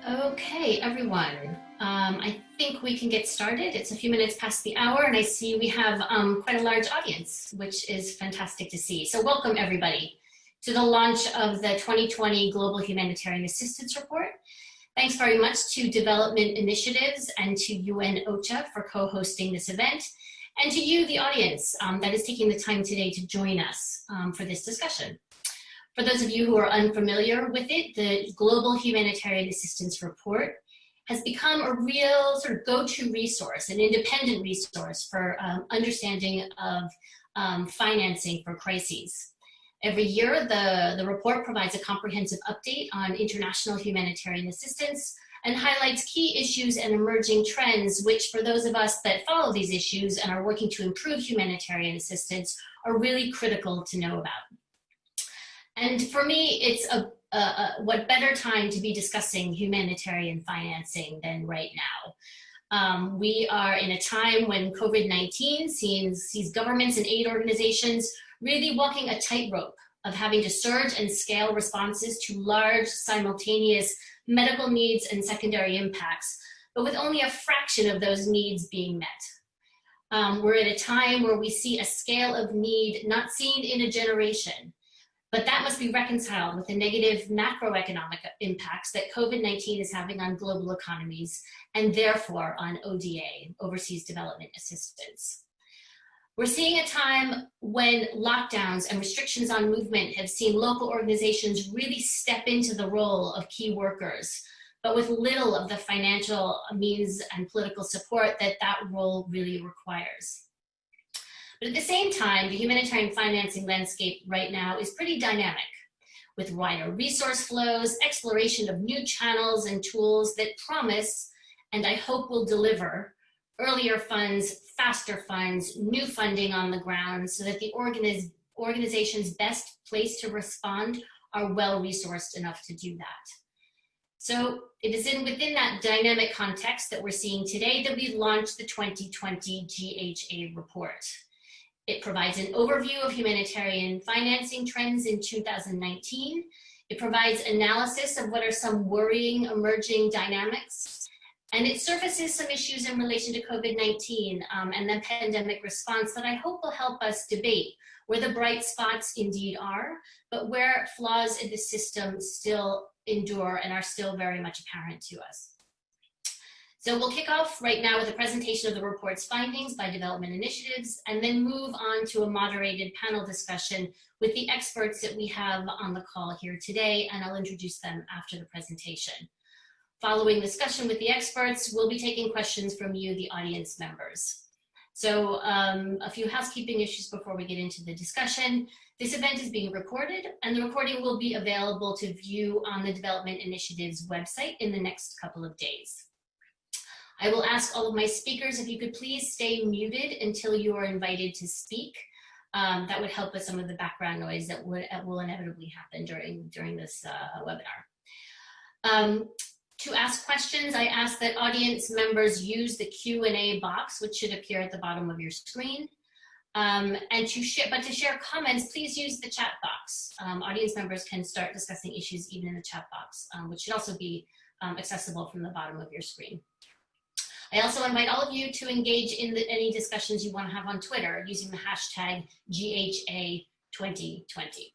Okay, everyone. I think we can get started. It's a few minutes past the hour, and I see we have quite a large audience, which is fantastic to see. So welcome, everybody, to the launch of the 2020 Global Humanitarian Assistance Report. Thanks very much to Development Initiatives and to UN OCHA for co-hosting this event, and to you, the audience, that is taking the time today to join us for this discussion. For those of you who are unfamiliar with it, the Global Humanitarian Assistance Report has become a real sort of go-to resource, an independent resource for understanding of financing for crises. Every year, the report provides a comprehensive update on international humanitarian assistance and highlights key issues and emerging trends, which for those of us that follow these issues and are working to improve humanitarian assistance are really critical to know about. And for me, it's what better time to be discussing humanitarian financing than right now. We are in a time when COVID-19 sees governments and aid organizations really walking a tightrope of having to surge and scale responses to large, simultaneous medical needs and secondary impacts, but with only a fraction of those needs being met. We're at a time where we see a scale of need not seen in a generation. But that must be reconciled with the negative macroeconomic impacts that COVID-19 is having on global economies and therefore on ODA, Overseas Development Assistance. We're seeing a time when lockdowns and restrictions on movement have seen local organizations really step into the role of key workers, but with little of the financial means and political support that role really requires. But at the same time, the humanitarian financing landscape right now is pretty dynamic, with wider resource flows, exploration of new channels and tools that promise, and I hope will deliver, earlier funds, faster funds, new funding on the ground so that the organizations best placed to respond are well-resourced enough to do that. So it is within that dynamic context that we're seeing today that we launched the 2020 GHA report. It provides an overview of humanitarian financing trends in 2019. It provides analysis of what are some worrying emerging dynamics. And it surfaces some issues in relation to COVID-19 and the pandemic response that I hope will help us debate where the bright spots indeed are, but where flaws in the system still endure and are still very much apparent to us. So we'll kick off right now with a presentation of the report's findings by Development Initiatives, and then move on to a moderated panel discussion with the experts that we have on the call here today, and I'll introduce them after the presentation. Following discussion with the experts, we'll be taking questions from you, the audience members. So a few housekeeping issues before we get into the discussion. This event is being recorded, and the recording will be available to view on the Development Initiatives website in the next couple of days. I will ask all of my speakers if you could please stay muted until you are invited to speak. That would help with some of the background noise that will inevitably happen during this webinar. To ask questions, I ask that audience members use the Q&A box, which should appear at the bottom of your screen. And to share comments, please use the chat box. Audience members can start discussing issues even in the chat box, which should also be accessible from the bottom of your screen. I also invite all of you to engage in any discussions you want to have on Twitter using the hashtag GHA2020.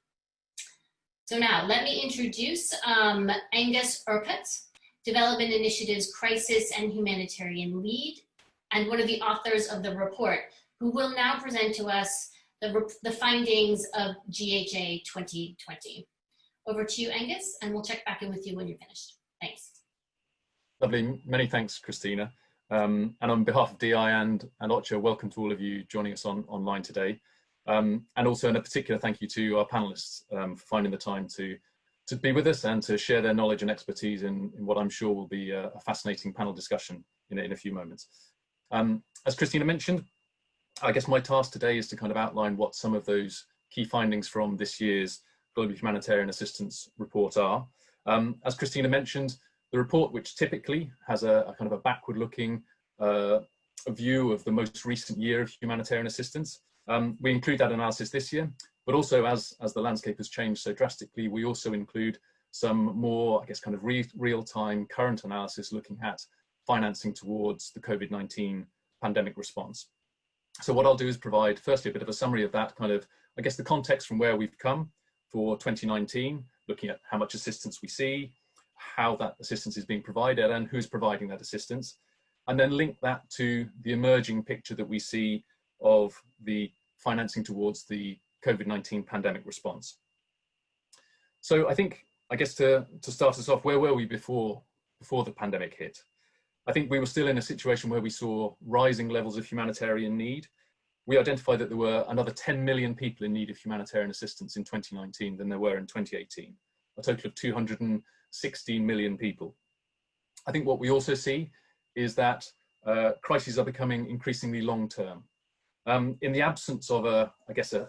So now let me introduce Angus Earmarked, Development Initiatives Crisis and Humanitarian Lead, and one of the authors of the report, who will now present to us the findings of GHA 2020. Over to you, Angus, and we'll check back in with you when you're finished. Thanks. Lovely. Many thanks, Christina. And on behalf of DI and OCHA, welcome to all of you joining us online today. And also in a particular thank you to our panelists for finding the time to be with us and to share their knowledge and expertise in what I'm sure will be a fascinating panel discussion in a few moments. As Christina mentioned, I guess my task today is to kind of outline what some of those key findings from this year's Global Humanitarian Assistance Report are. As Christina mentioned, the report, which typically has a kind of a backward-looking view of the most recent year of humanitarian assistance, we include that analysis this year, But also as the landscape has changed so drastically, we also include some more, I guess, kind of real-time current analysis looking at financing towards the COVID-19 pandemic response. So what I'll do is provide firstly a bit of a summary of that kind of, I guess, the context from where we've come for 2019, looking at how much assistance we see, how that assistance is being provided and who's providing that assistance, and then link that to the emerging picture that we see of the financing towards the COVID-19 pandemic response. So I guess to start us off, where were we before the pandemic hit? I think we were still in a situation where we saw rising levels of humanitarian need. We identified that there were another 10 million people in need of humanitarian assistance in 2019 than there were in 2018, a total of 216 million people. I think what we also see is that crises are becoming increasingly long-term. In the absence of a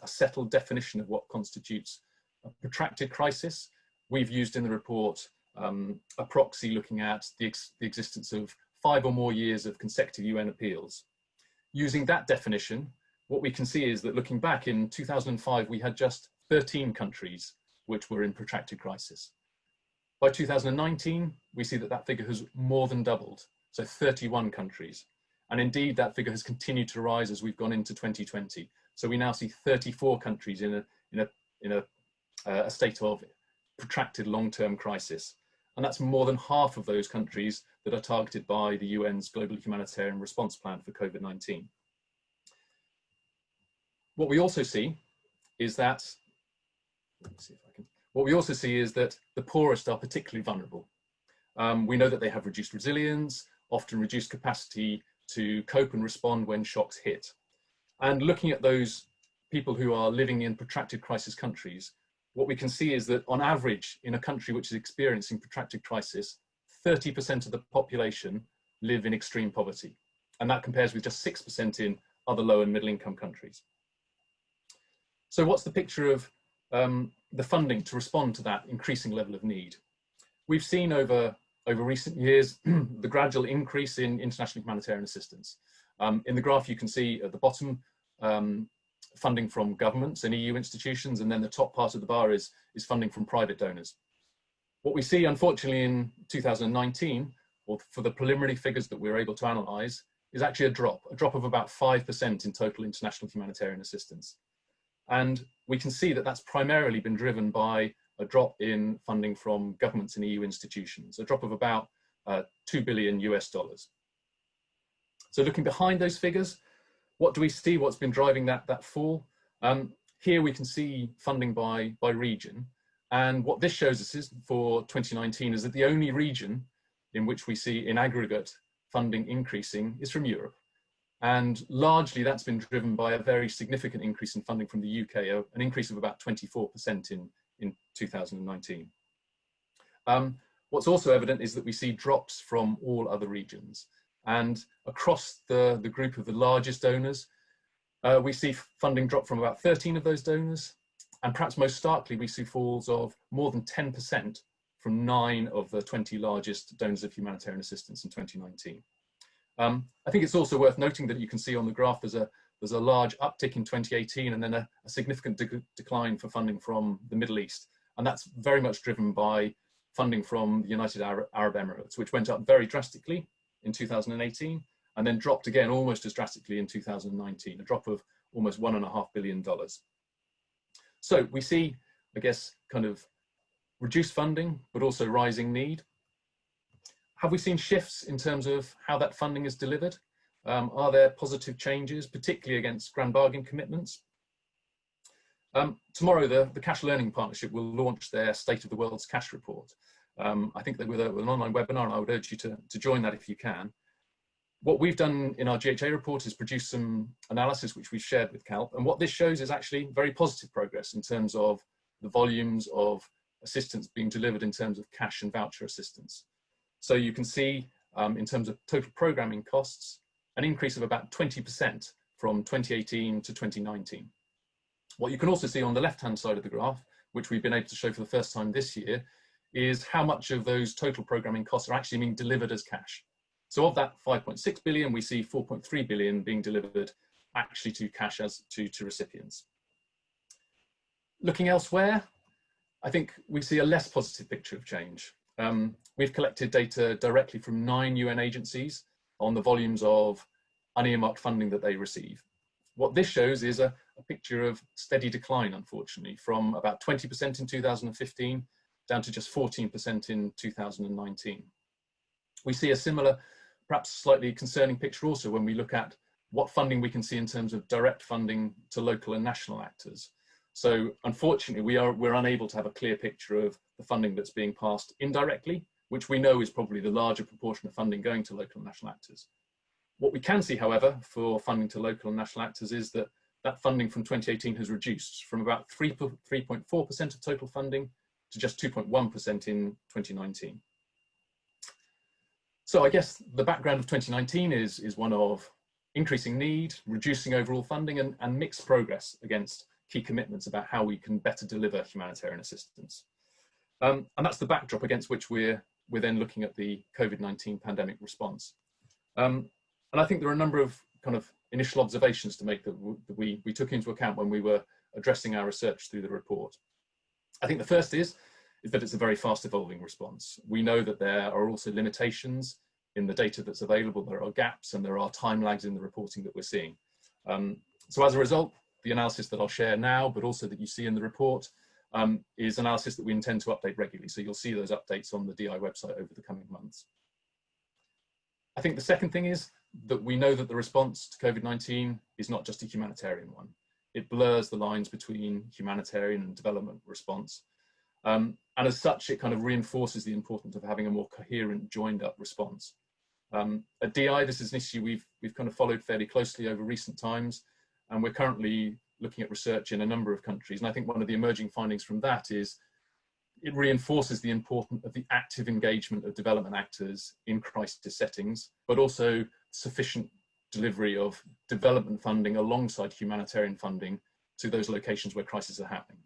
settled definition of what constitutes a protracted crisis, we've used in the report a proxy looking at the existence of 5 or more years of consecutive UN appeals. Using that definition, what we can see is that looking back in 2005, we had just 13 countries which were in protracted crisis. By 2019, we see that that figure has more than doubled, so 31 countries. And indeed, that figure has continued to rise as we've gone into 2020. So we now see 34 countries in a state of protracted long-term crisis. And that's more than half of those countries that are targeted by the UN's Global Humanitarian Response Plan for COVID-19. What we also see is that, the poorest are particularly vulnerable. We know that they have reduced resilience, often reduced capacity to cope and respond when shocks hit. And looking at those people who are living in protracted crisis countries, what we can see is that on average, in a country which is experiencing protracted crisis, 30% of the population live in extreme poverty. And that compares with just 6% in other low and middle income countries. So what's the picture of the funding to respond to that increasing level of need? We've seen over recent years the gradual increase in international humanitarian assistance. In the graph, you can see at the bottom, funding from governments and EU institutions, and then the top part of the bar is funding from private donors. What we see, unfortunately, in 2019, or for the preliminary figures that we're able to analyse, is actually a drop of about 5% in total international humanitarian assistance. And we can see that that's primarily been driven by a drop in funding from governments and EU institutions, a drop of about $2 billion US. So looking behind those figures, what do we see? What's been driving that fall? Here we can see funding by region. And what this shows us is for 2019 is that the only region in which we see in aggregate funding increasing is from Europe. And largely that's been driven by a very significant increase in funding from the UK, an increase of about 24% in 2019. What's also evident is that we see drops from all other regions. And across the group of the largest donors, we see funding drop from about 13 of those donors. And perhaps most starkly, we see falls of more than 10% from 9 of the 20 largest donors of humanitarian assistance in 2019. I think it's also worth noting that you can see on the graph there's a large uptick in 2018 and then a significant decline for funding from the Middle East. And that's very much driven by funding from the United Arab Emirates, which went up very drastically in 2018 and then dropped again almost as drastically in 2019, a drop of almost $1.5 billion. So we see, I guess, kind of reduced funding, but also rising need. Have we seen shifts in terms of how that funding is delivered? Are there positive changes, particularly against grand bargain commitments? Tomorrow, the Cash Learning Partnership will launch their State of the World's Cash Report. I think that with an online webinar, and I would urge you to join that if you can. What we've done in our GHA report is produce some analysis which we've shared with CALP. And what this shows is actually very positive progress in terms of the volumes of assistance being delivered in terms of cash and voucher assistance. So you can see in terms of total programming costs, an increase of about 20% from 2018 to 2019. What you can also see on the left-hand side of the graph, which we've been able to show for the first time this year, is how much of those total programming costs are actually being delivered as cash. So of that 5.6 billion, we see 4.3 billion being delivered actually to cash as to recipients. Looking elsewhere, I think we see a less positive picture of change. We've collected data directly from 9 UN agencies on the volumes of unearmarked funding that they receive. What this shows is a picture of steady decline, unfortunately, from about 20% in 2015 down to just 14% in 2019. We see a similar, perhaps slightly concerning picture also when we look at what funding we can see in terms of direct funding to local and national actors. So unfortunately, we're unable to have a clear picture of the funding that's being passed indirectly, which we know is probably the larger proportion of funding going to local and national actors. What we can see, however, for funding to local and national actors is that that funding from 2018 has reduced from about 3.4% of total funding to just 2.1% in 2019. So I guess the background of 2019 is one of increasing need, reducing overall funding, and mixed progress against key commitments about how we can better deliver humanitarian assistance. And that's the backdrop against which we're then looking at the COVID-19 pandemic response. And I think there are a number of kind of initial observations to make that we took into account when we were addressing our research through the report. I think the first is that it's a very fast evolving response. We know that there are also limitations in the data that's available, there are gaps and there are time lags in the reporting that we're seeing. So as a result, the analysis that I'll share now, but also that you see in the report, is analysis that we intend to update regularly. So you'll see those updates on the DI website over the coming months. I think the second thing is that we know that the response to COVID-19 is not just a humanitarian one. It blurs the lines between humanitarian and development response. And as such, it kind of reinforces the importance of having a more coherent, joined up response. At DI, this is an issue we've kind of followed fairly closely over recent times, and we're currently looking at research in a number of countries. And I think one of the emerging findings from that is it reinforces the importance of the active engagement of development actors in crisis settings, but also sufficient delivery of development funding alongside humanitarian funding to those locations where crises are happening.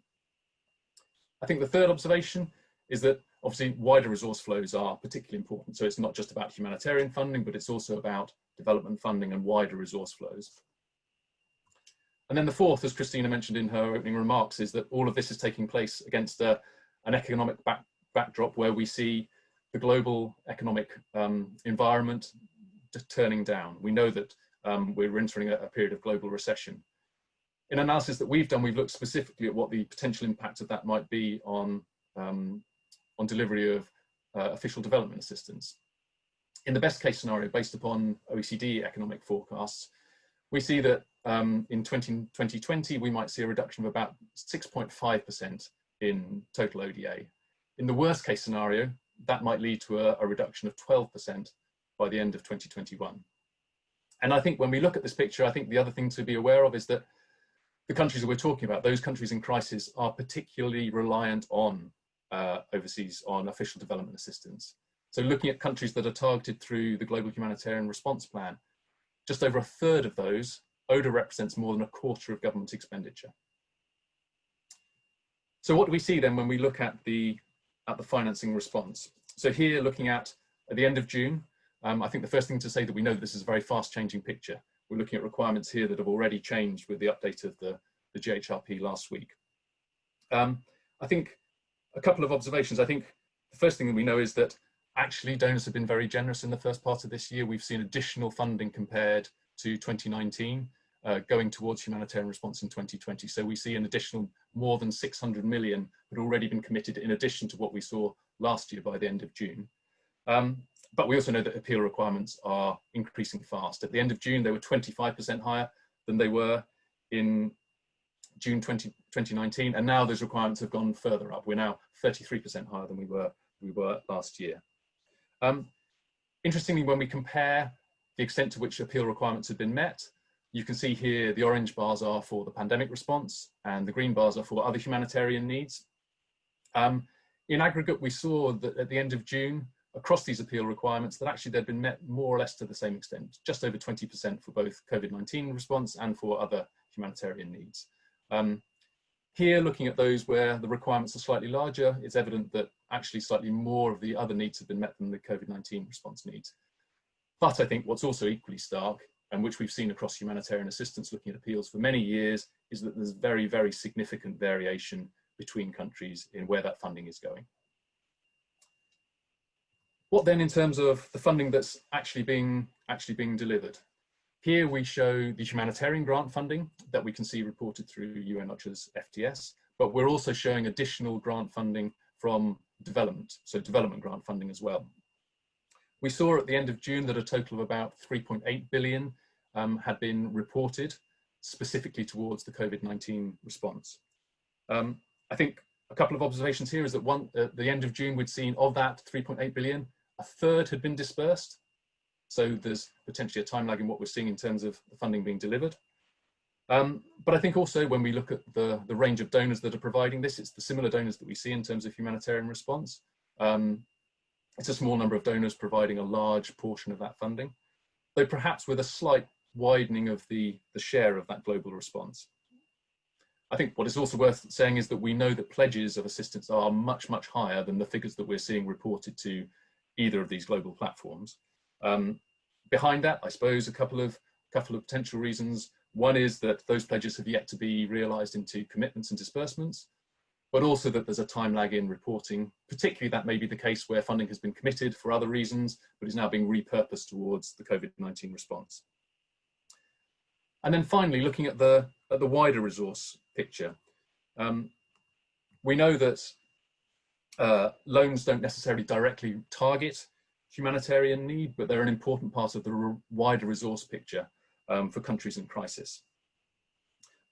I think the third observation is that obviously wider resource flows are particularly important. So it's not just about humanitarian funding, but it's also about development funding and wider resource flows. And then the fourth, as Christina mentioned in her opening remarks, is that all of this is taking place against an economic backdrop where we see the global economic environment turning down. We know that we're entering a period of global recession. In analysis that we've done, we've looked specifically at what the potential impact of that might be on delivery of official development assistance. In the best case scenario, based upon OECD economic forecasts, we see that in 2020, we might see a reduction of about 6.5% in total ODA. In the worst case scenario, that might lead to a reduction of 12% by the end of 2021. And I think when we look at this picture, I think the other thing to be aware of is that the countries that we're talking about, those countries in crisis, are particularly reliant on overseas, on official development assistance. So looking at countries that are targeted through the Global Humanitarian Response Plan, just over a third of those, ODA represents more than a quarter of government expenditure. So what do we see then when we look at the financing response? So here, looking at the end of June, I think the first thing to say that we know that this is a very fast changing picture. We're looking at requirements here that have already changed with the update of the GHRP last week. I think a couple of observations. I think the first thing that we know is that actually donors have been very generous in the first part of this year. We've seen additional funding compared to 2019 going towards humanitarian response in 2020. So we see an additional more than 600 million had already been committed in addition to what we saw last year by the end of June. But we also know that appeal requirements are increasing fast. At the end of June, they were 25% higher than they were in June 2019, and now those requirements have gone further up. We're now 33% higher than we were last year. Interestingly, when we compare the extent to which appeal requirements have been met, you can see here the orange bars are for the pandemic response and the green bars are for other humanitarian needs. In aggregate, we saw that at the end of June, across these appeal requirements, that actually they'd been met more or less to the same extent, just over 20% for both COVID-19 response and for other humanitarian needs. Here, looking at those where the requirements are slightly larger, it's evident that actually slightly more of the other needs have been met than the COVID-19 response needs. But I think what's also equally stark and which we've seen across humanitarian assistance looking at appeals for many years, is that there's very, very significant variation between countries in where that funding is going. What then in terms of the funding that's actually being delivered? Here we show the humanitarian grant funding that we can see reported through UN-OCHA's FTS, but we're also showing additional grant funding from development, so development grant funding as well. We saw at the end of June that a total of about 3.8 billion had been reported specifically towards the COVID-19 response. I think a couple of observations here is that at the end of June, we'd seen of that 3.8 billion, a third had been dispersed. So there's potentially a time lag in what we're seeing in terms of the funding being delivered. But I think also when we look at the range of donors that are providing this, it's the similar donors that we see in terms of humanitarian response. It's a small number of donors providing a large portion of that funding, though perhaps with a slight widening of the share of that global response. I think what is also worth saying is that we know that pledges of assistance are much, much higher than the figures that we're seeing reported to either of these global platforms. Behind that, I suppose, a couple of potential reasons. One is that those pledges have yet to be realised into commitments and disbursements, but also that there's a time lag in reporting. Particularly that may be the case where funding has been committed for other reasons, but is now being repurposed towards the COVID-19 response. And then finally, looking at the wider resource picture, we know that loans don't necessarily directly target humanitarian need, but they're an important part of the wider resource picture for countries in crisis.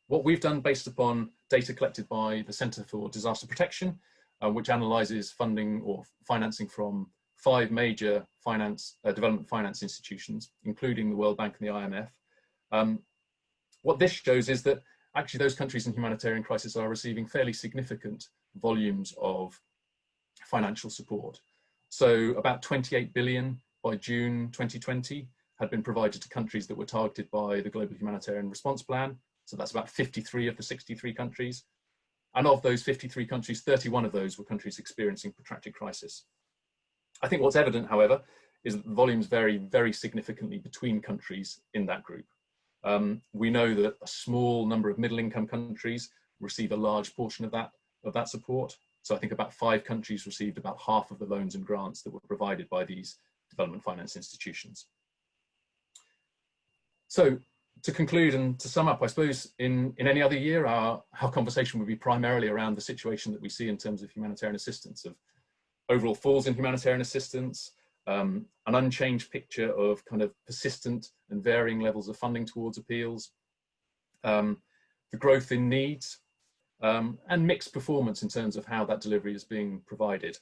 What we've done based upon data collected by the Centre for Disaster Protection, which analyses funding or financing from 5 major development finance institutions, including the World Bank and the IMF. What this shows is that actually those countries in humanitarian crisis are receiving fairly significant volumes of financial support. So about 28 billion by June 2020 had been provided to countries that were targeted by the Global Humanitarian Response Plan. So that's about 53 of the 63 countries. And of those 53 countries, 31 of those were countries experiencing protracted crisis. I think what's evident, however, is that the volumes vary very significantly between countries in that group. We know that a small number of middle-income countries receive a large portion of that support. So I think about 5 countries received about half of the loans and grants that were provided by these development finance institutions. So to conclude and to sum up, I suppose in any other year, our conversation would be primarily around the situation that we see in terms of humanitarian assistance, of overall falls in humanitarian assistance, an unchanged picture of kind of persistent and varying levels of funding towards appeals, the growth in needs, and mixed performance in terms of how that delivery is being provided.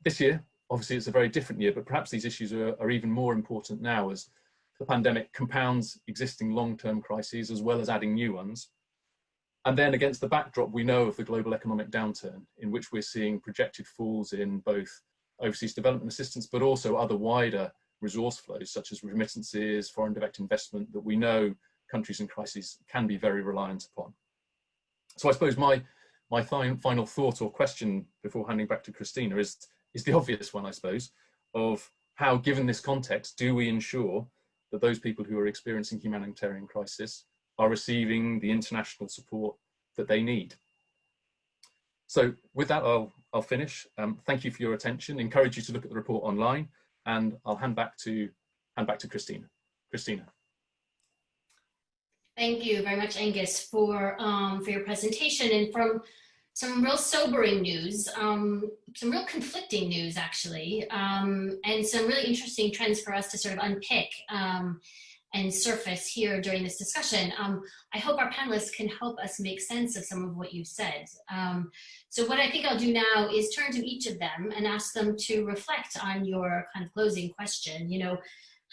This year, obviously it's a very different year, but perhaps these issues are even more important now as the pandemic compounds existing long-term crises as well as adding new ones. And then against the backdrop we know of the global economic downturn, in which we're seeing projected falls in both overseas development assistance, but also other wider resource flows such as remittances, foreign direct investment, that we know countries in crisis can be very reliant upon. So I suppose my final thought or question before handing back to Christina is the obvious one, I suppose, of how, given this context, do we ensure that those people who are experiencing humanitarian crisis are receiving the international support that they need? So with that, I'll finish. Thank you for your attention. Encourage you to look at the report online, and I'll hand back to Christina. Christina. Thank you very much, Angus, for your presentation, and from some real sobering news, some real conflicting news actually, and some really interesting trends for us to sort of unpick and surface here during this discussion. I hope our panelists can help us make sense of some of what you've said. So what I think I'll do now is turn to each of them and ask them to reflect on your kind of closing question. You know,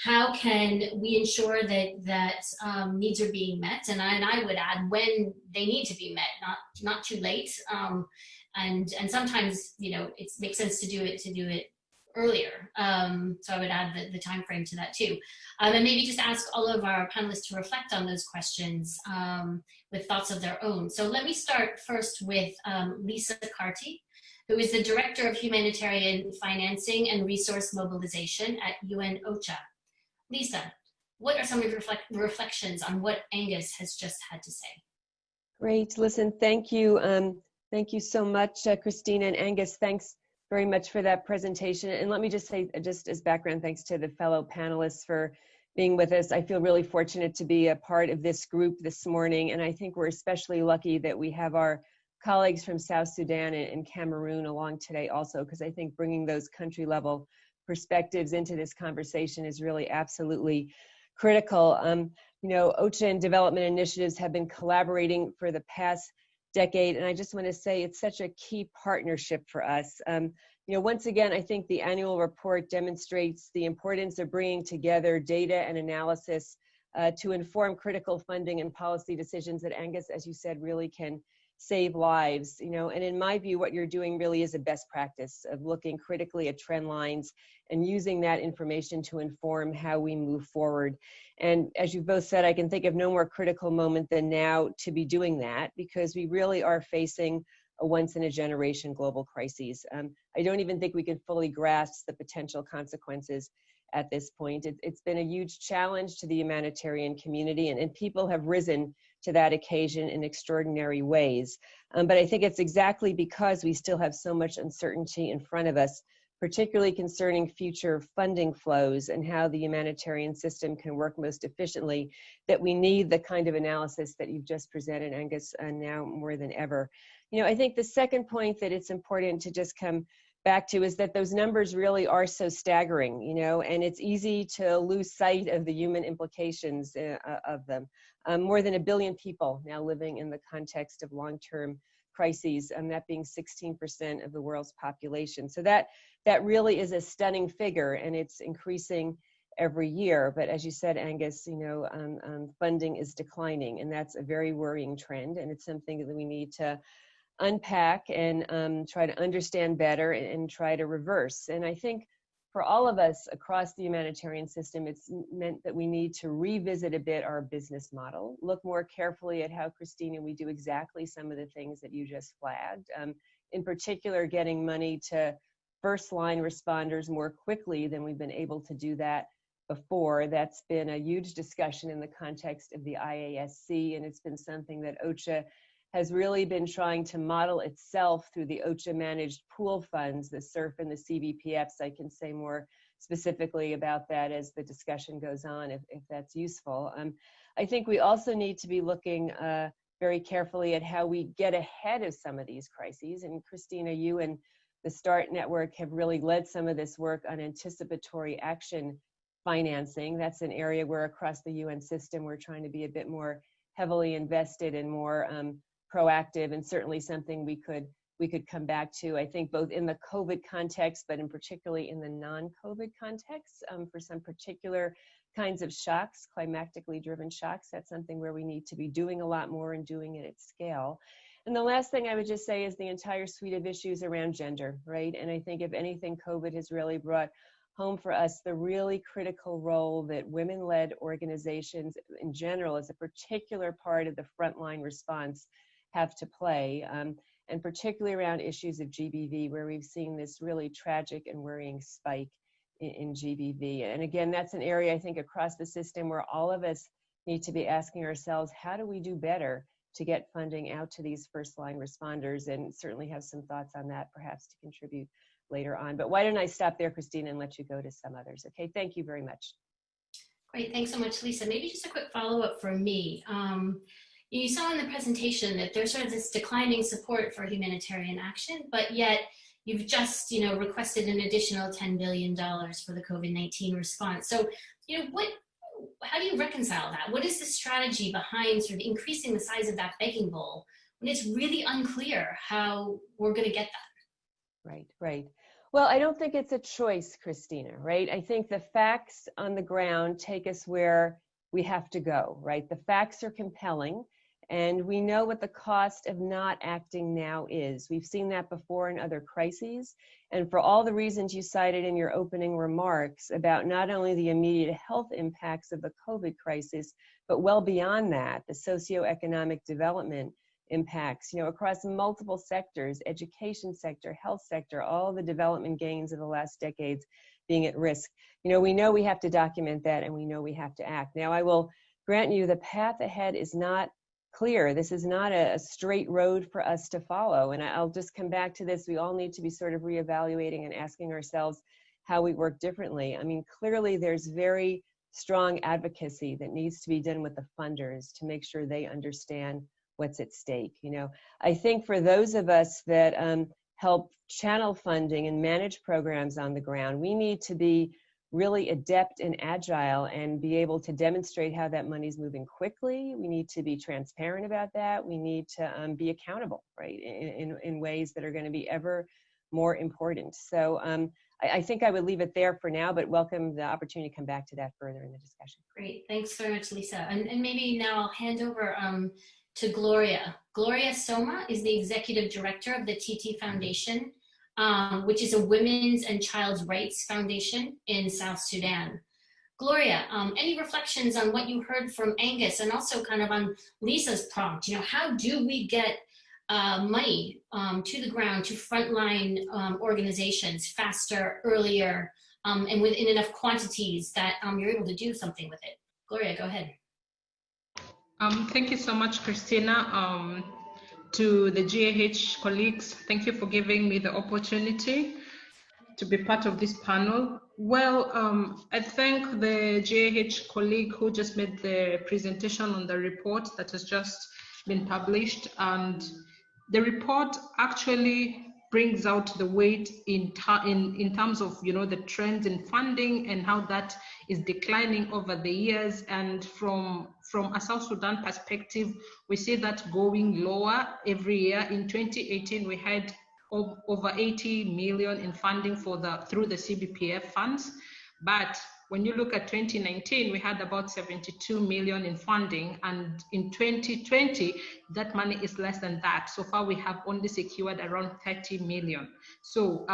how can we ensure that needs are being met? And I would add when they need to be met, not too late. And sometimes, you know, it makes sense to do it earlier. So I would add the time frame to that too. And maybe just ask all of our panelists to reflect on those questions with thoughts of their own. So let me start first with Lisa Carty, who is the Director of Humanitarian Financing and Resource Mobilization at UN-OCHA. Lisa, what are some of your reflections on what Angus has just had to say? Great. Listen, thank you. Thank you so much, Christina and Angus. Thanks very much for that presentation. And let me just say, just as background, thanks to the fellow panelists for being with us. I feel really fortunate to be a part of this group this morning. And I think we're especially lucky that we have our colleagues from South Sudan and Cameroon along today also, because I think bringing those country level perspectives into this conversation is really absolutely critical. You know, OCHA and development initiatives have been collaborating for the past decade, and I just want to say it's such a key partnership for us. You know, once again, I think the annual report demonstrates the importance of bringing together data and analysis to inform critical funding and policy decisions that, Angus, as you said, really can save lives. You know, and in my view, what you're doing really is a best practice of looking critically at trend lines and using that information to inform how we move forward. And as you both said, I can think of no more critical moment than now to be doing that, because we really are facing a once-in-a-generation global crisis. I don't even think we can fully grasp the potential consequences at this point. It's been a huge challenge to the humanitarian community, and people have risen to that occasion in extraordinary ways. But I think it's exactly because we still have so much uncertainty in front of us, particularly concerning future funding flows and how the humanitarian system can work most efficiently, that we need the kind of analysis that you've just presented, Angus, now more than ever. You know, I think the second point that it's important to just come back to is that those numbers really are so staggering, you know, and it's easy to lose sight of the human implications of them. More than 1 billion people now living in the context of long-term crises, that being 16% of the world's population. So that really is a stunning figure, and it's increasing every year. But as you said, Angus, you know, funding is declining, and that's a very worrying trend, and it's something that we need to unpack and try to understand better and try to reverse. And I think for all of us across the humanitarian system, it's meant that we need to revisit a bit our business model, look more carefully at how, Christina, we do exactly some of the things that you just flagged. In particular, getting money to first-line responders more quickly than we've been able to do that before. That's been a huge discussion in the context of the IASC, and it's been something that OCHA has really been trying to model itself through the OCHA-managed pool funds, the SURF and the CBPFs. I can say more specifically about that as the discussion goes on, if that's useful. I think we also need to be looking very carefully at how we get ahead of some of these crises. And Christina, you and the START Network have really led some of this work on anticipatory action financing. That's an area where across the UN system, we're trying to be a bit more heavily invested and more proactive, and certainly something we could come back to, I think, both in the COVID context, but in particularly in the non-COVID context, for some particular kinds of shocks, climactically driven shocks. That's something where we need to be doing a lot more and doing it at scale. And the last thing I would just say is the entire suite of issues around gender, right? And I think if anything, COVID has really brought home for us the really critical role that women-led organizations in general, as a particular part of the frontline response, have to play, and particularly around issues of GBV, where we've seen this really tragic and worrying spike in GBV. And again, that's an area I think across the system where all of us need to be asking ourselves, how do we do better to get funding out to these first line responders? And certainly have some thoughts on that perhaps to contribute later on. But why don't I stop there, Christina, and let you go to some others? Okay, thank you very much. Great, thanks so much, Lisa. Maybe just a quick follow-up from me. You saw in the presentation that there's sort of this declining support for humanitarian action, but yet you've just, you know, requested an additional $10 billion for the COVID-19 response. So, you know, how do you reconcile that? What is the strategy behind sort of increasing the size of that begging bowl when it's really unclear how we're going to get that? Right, right. Well, I don't think it's a choice, Christina, right? I think the facts on the ground take us where we have to go, right? The facts are compelling, and we know what the cost of not acting now is. We've seen that before in other crises, and for all the reasons you cited in your opening remarks about not only the immediate health impacts of the COVID crisis, but well beyond that, the socioeconomic development impacts, you know, across multiple sectors, education sector, health sector, all the development gains of the last decades being at risk. You know we have to document that, and we know we have to act. Now, I will grant you the path ahead is not clear. This is not a straight road for us to follow. And I'll just come back to this. We all need to be sort of reevaluating and asking ourselves how we work differently. I mean, clearly there's very strong advocacy that needs to be done with the funders to make sure they understand what's at stake. You know, I think for those of us that help channel funding and manage programs on the ground, we need to be really adept and agile and be able to demonstrate how that money's moving quickly. We need to be transparent about that. We need to be accountable, right, in ways that are going to be ever more important. So I think I would leave it there for now, but welcome the opportunity to come back to that further in the discussion. Great, thanks very much, Lisa. And maybe now I'll hand over to Gloria. Gloria Soma is the Executive Director of the TT Foundation, which is a women's and child's rights foundation in South Sudan. Gloria, any reflections on what you heard from Angus and also kind of on Lisa's prompt? You know, how do we get money to the ground, to frontline organizations faster, earlier, and within enough quantities that you're able to do something with it? Gloria, go ahead. Thank you so much, Christina. To the GAH colleagues, thank you for giving me the opportunity to be part of this panel. Well, I thank the GAH colleague who just made the presentation on the report that has just been published, and the report actually brings out the weight in terms of, you know, the trends in funding and how that is declining over the years. And from a South Sudan perspective, we see that going lower every year. In 2018, we had over 80 million in funding through the CBPF funds. But when you look at 2019, we had about 72 million in funding, and in 2020, that money is less than that. So far, we have only secured around 30 million. So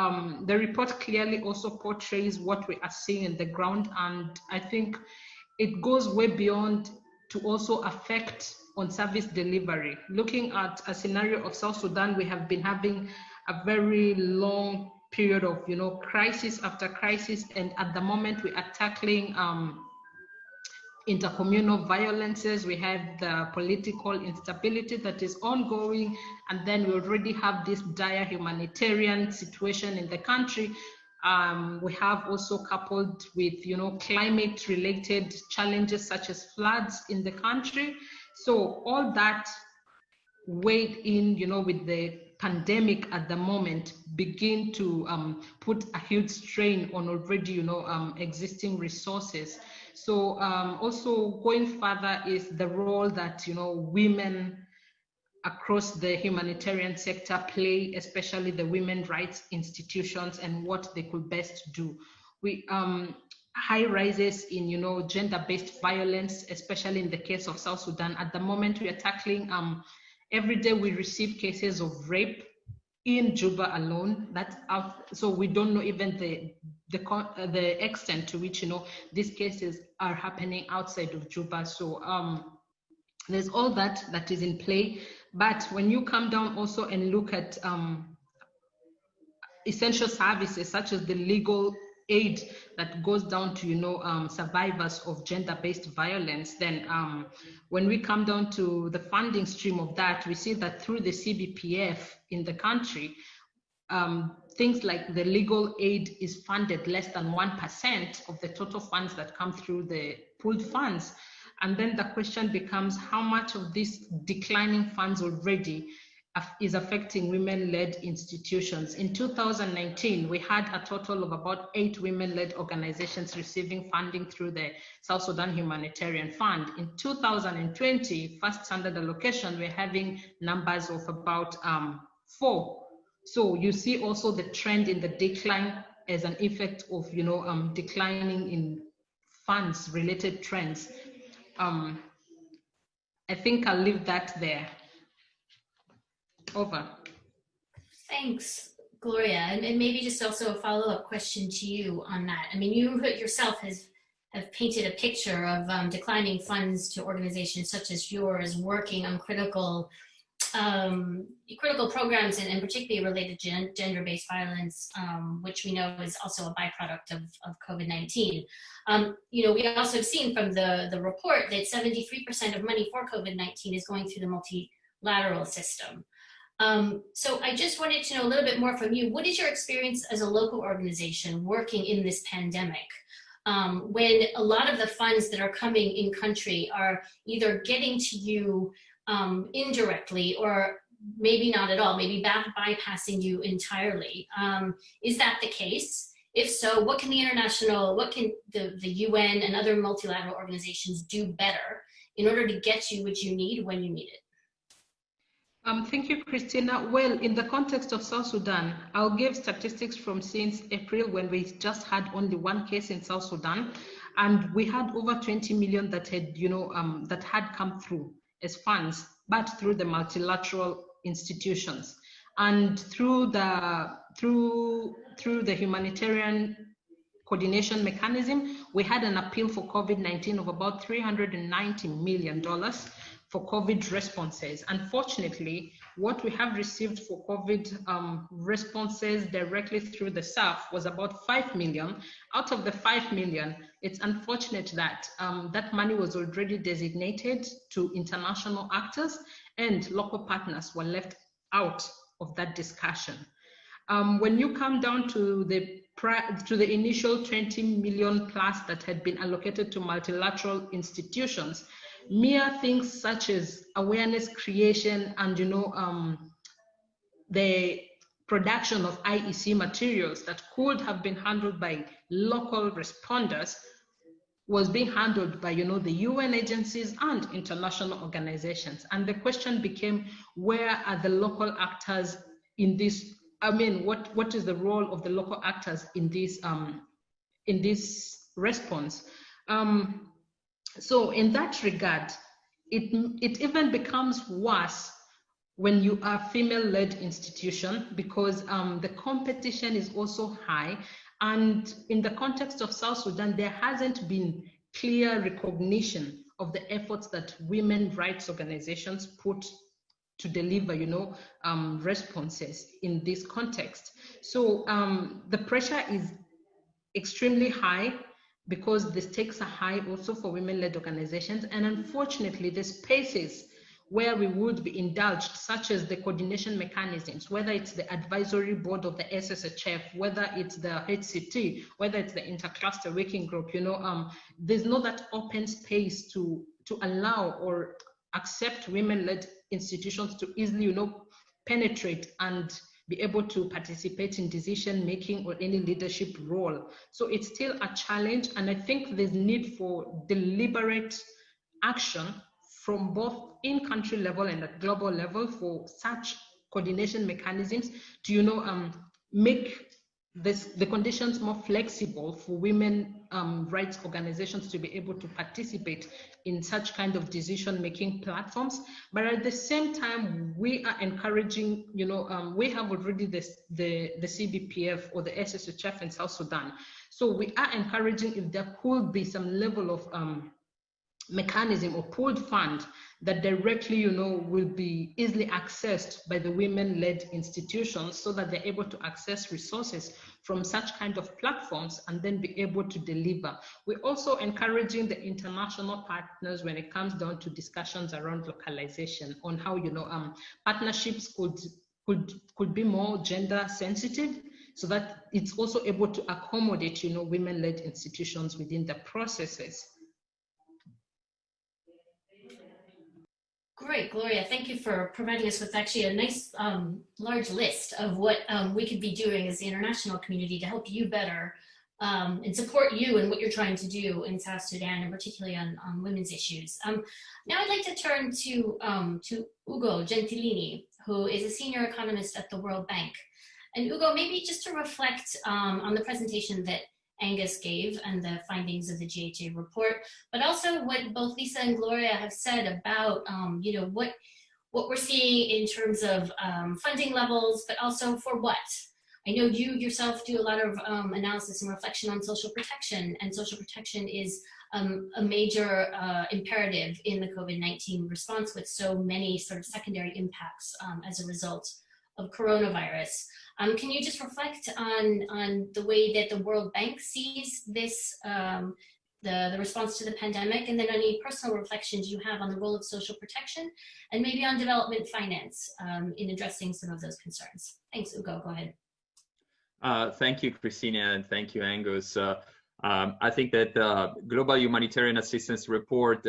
the report clearly also portrays what we are seeing in the ground, and I think it goes way beyond to also affect on service delivery. Looking at a scenario of South Sudan, we have been having a very long period of, you know, crisis after crisis, and at the moment we are tackling intercommunal violences. We have the political instability that is ongoing, and then we already have this dire humanitarian situation in the country. We have also coupled with, you know, climate related challenges such as floods in the country. So all that weighed in, you know, with the pandemic at the moment, begin to put a huge strain on already, you know, existing resources. So also going further is the role that, you know, women across the humanitarian sector play, especially the women rights institutions, and what they could best do. We high rises in, you know, gender-based violence, especially in the case of South Sudan. At the moment, we are tackling every day we receive cases of rape in Juba alone. That's out, so we don't know even the extent to which, you know, these cases are happening outside of Juba. So there's all that is in play. But when you come down also and look at essential services such as the legal aid that goes down to, you know, survivors of gender-based violence, then when we come down to the funding stream of that, we see that through the CBPF in the country, things like the legal aid is funded less than 1% of the total funds that come through the pooled funds. And then the question becomes, how much of these declining funds already is affecting women-led institutions? In 2019, we had a total of about 8 women-led organizations receiving funding through the South Sudan Humanitarian Fund. In 2020, first standard allocation, we're having numbers of about 4. So you see also the trend in the decline as an effect of, you know, declining in funds related trends. I think I'll leave that there. Over. Thanks, Gloria. And maybe just also a follow-up question to you on that. I mean, you yourself have painted a picture of declining funds to organizations such as yours working on critical critical programs, and particularly related to gender-based violence, which we know is also a byproduct of COVID-19. You know, we also have seen from the report that 73% of money for COVID-19 is going through the multilateral system. So I just wanted to know a little bit more from you. What is your experience as a local organization working in this pandemic? When a lot of the funds that are coming in country are either getting to you indirectly, or maybe not at all, maybe bypassing you entirely. Is that the case? If so, what can the UN and other multilateral organizations do better in order to get you what you need when you need it? Thank you, Christina. Well, in the context of South Sudan, I'll give statistics from since April, when we just had only one case in South Sudan, and we had over 20 million that had, that had come through as funds, but through the multilateral institutions and through the humanitarian coordination mechanism. We had an appeal for COVID-19 of about $390 million for COVID responses. Unfortunately, what we have received for COVID responses directly through the SAF was about 5 million. Out of the 5 million, it's unfortunate that that money was already designated to international actors, and local partners were left out of that discussion. When you come down to the initial 20 million plus that had been allocated to multilateral institutions, mere things such as awareness creation and the production of IEC materials that could have been handled by local responders was being handled by the UN agencies and international organizations. And the question became, where are the local actors in this? I mean, what is the role of the local actors in this response? So in that regard, it even becomes worse when you are female-led institution, because the competition is also high. And in the context of South Sudan, there hasn't been clear recognition of the efforts that women rights organizations put to deliver, responses in this context. So the pressure is extremely high, because the stakes are high also for women-led organizations. And unfortunately, the spaces where we would be indulged, such as the coordination mechanisms, whether it's the advisory board of the SSHF, whether it's the HCT, whether it's the intercluster working group, there's no that open space to allow or accept women-led institutions to easily, penetrate and be able to participate in decision making or any leadership role. So it's still a challenge, and I think there's need for deliberate action from both in-country level and at global level for such coordination mechanisms to make the conditions more flexible for women rights organizations to be able to participate in such kind of decision-making platforms. But at the same time, we are encouraging, we have already the CBPF or the SSHF in South Sudan. So we are encouraging if there could be some level of mechanism or pooled fund that directly, will be easily accessed by the women-led institutions, so that they're able to access resources from such kind of platforms and then be able to deliver. We're also encouraging the international partners when it comes down to discussions around localization on how, partnerships could be more gender sensitive, so that it's also able to accommodate, women-led institutions within the processes. Great, Gloria, thank you for providing us with actually a nice large list of what we could be doing as the international community to help you better and support you in what you're trying to do in South Sudan, and particularly on women's issues. Now I'd like to turn to Ugo Gentilini, who is a senior economist at the World Bank. And Ugo, maybe just to reflect on the presentation that Angus gave and the findings of the GHA report, but also what both Lisa and Gloria have said about what we're seeing in terms of funding levels, but also for what. I know you yourself do a lot of analysis and reflection on social protection, and social protection is a major imperative in the COVID-19 response, with so many sort of secondary impacts as a result of coronavirus. Can you just reflect on the way that the World Bank sees this, the response to the pandemic, and then any personal reflections you have on the role of social protection and maybe on development finance in addressing some of those concerns? Thanks, Ugo, go ahead. Thank you, Christina, and thank you, Angus. I think that the Global Humanitarian Assistance Report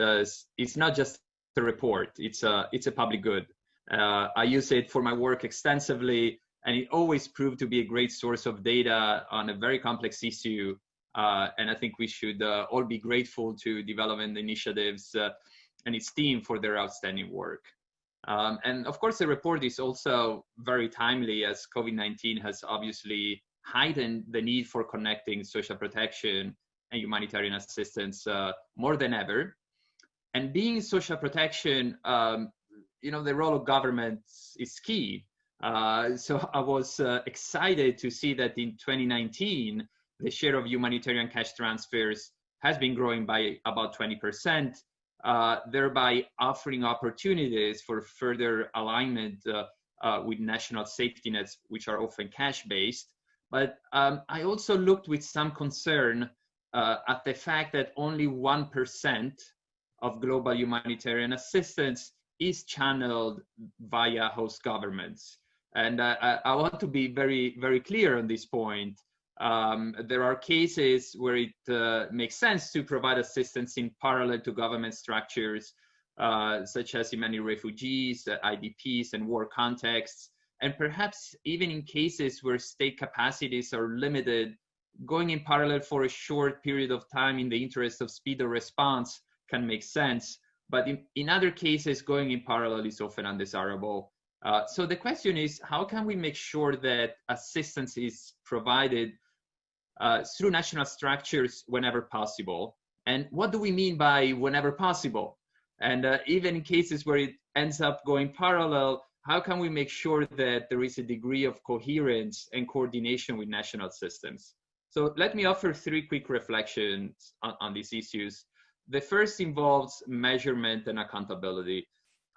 is not just a report, it's a public good. I use it for my work extensively, and it always proved to be a great source of data on a very complex issue. And I think we should all be grateful to Development Initiatives and its team for their outstanding work. And of course, the report is also very timely, as COVID-19 has obviously heightened the need for connecting social protection and humanitarian assistance more than ever. And being social protection, you know, the role of governments is key. So I was excited to see that in 2019, the share of humanitarian cash transfers has been growing by about 20%, thereby offering opportunities for further alignment with national safety nets, which are often cash-based. But I also looked with some concern at the fact that only 1% of global humanitarian assistance is channeled via host governments. And I want to be very, very clear on this point. There are cases where it makes sense to provide assistance in parallel to government structures, such as in many refugees, IDPs, and war contexts, and perhaps even in cases where state capacities are limited, going in parallel for a short period of time in the interest of speed of response can make sense. But in other cases, going in parallel is often undesirable. So the question is, how can we make sure that assistance is provided through national structures whenever possible? And what do we mean by whenever possible? And even in cases where it ends up going parallel, how can we make sure that there is a degree of coherence and coordination with national systems? So let me offer 3 quick reflections on these issues. The first involves measurement and accountability.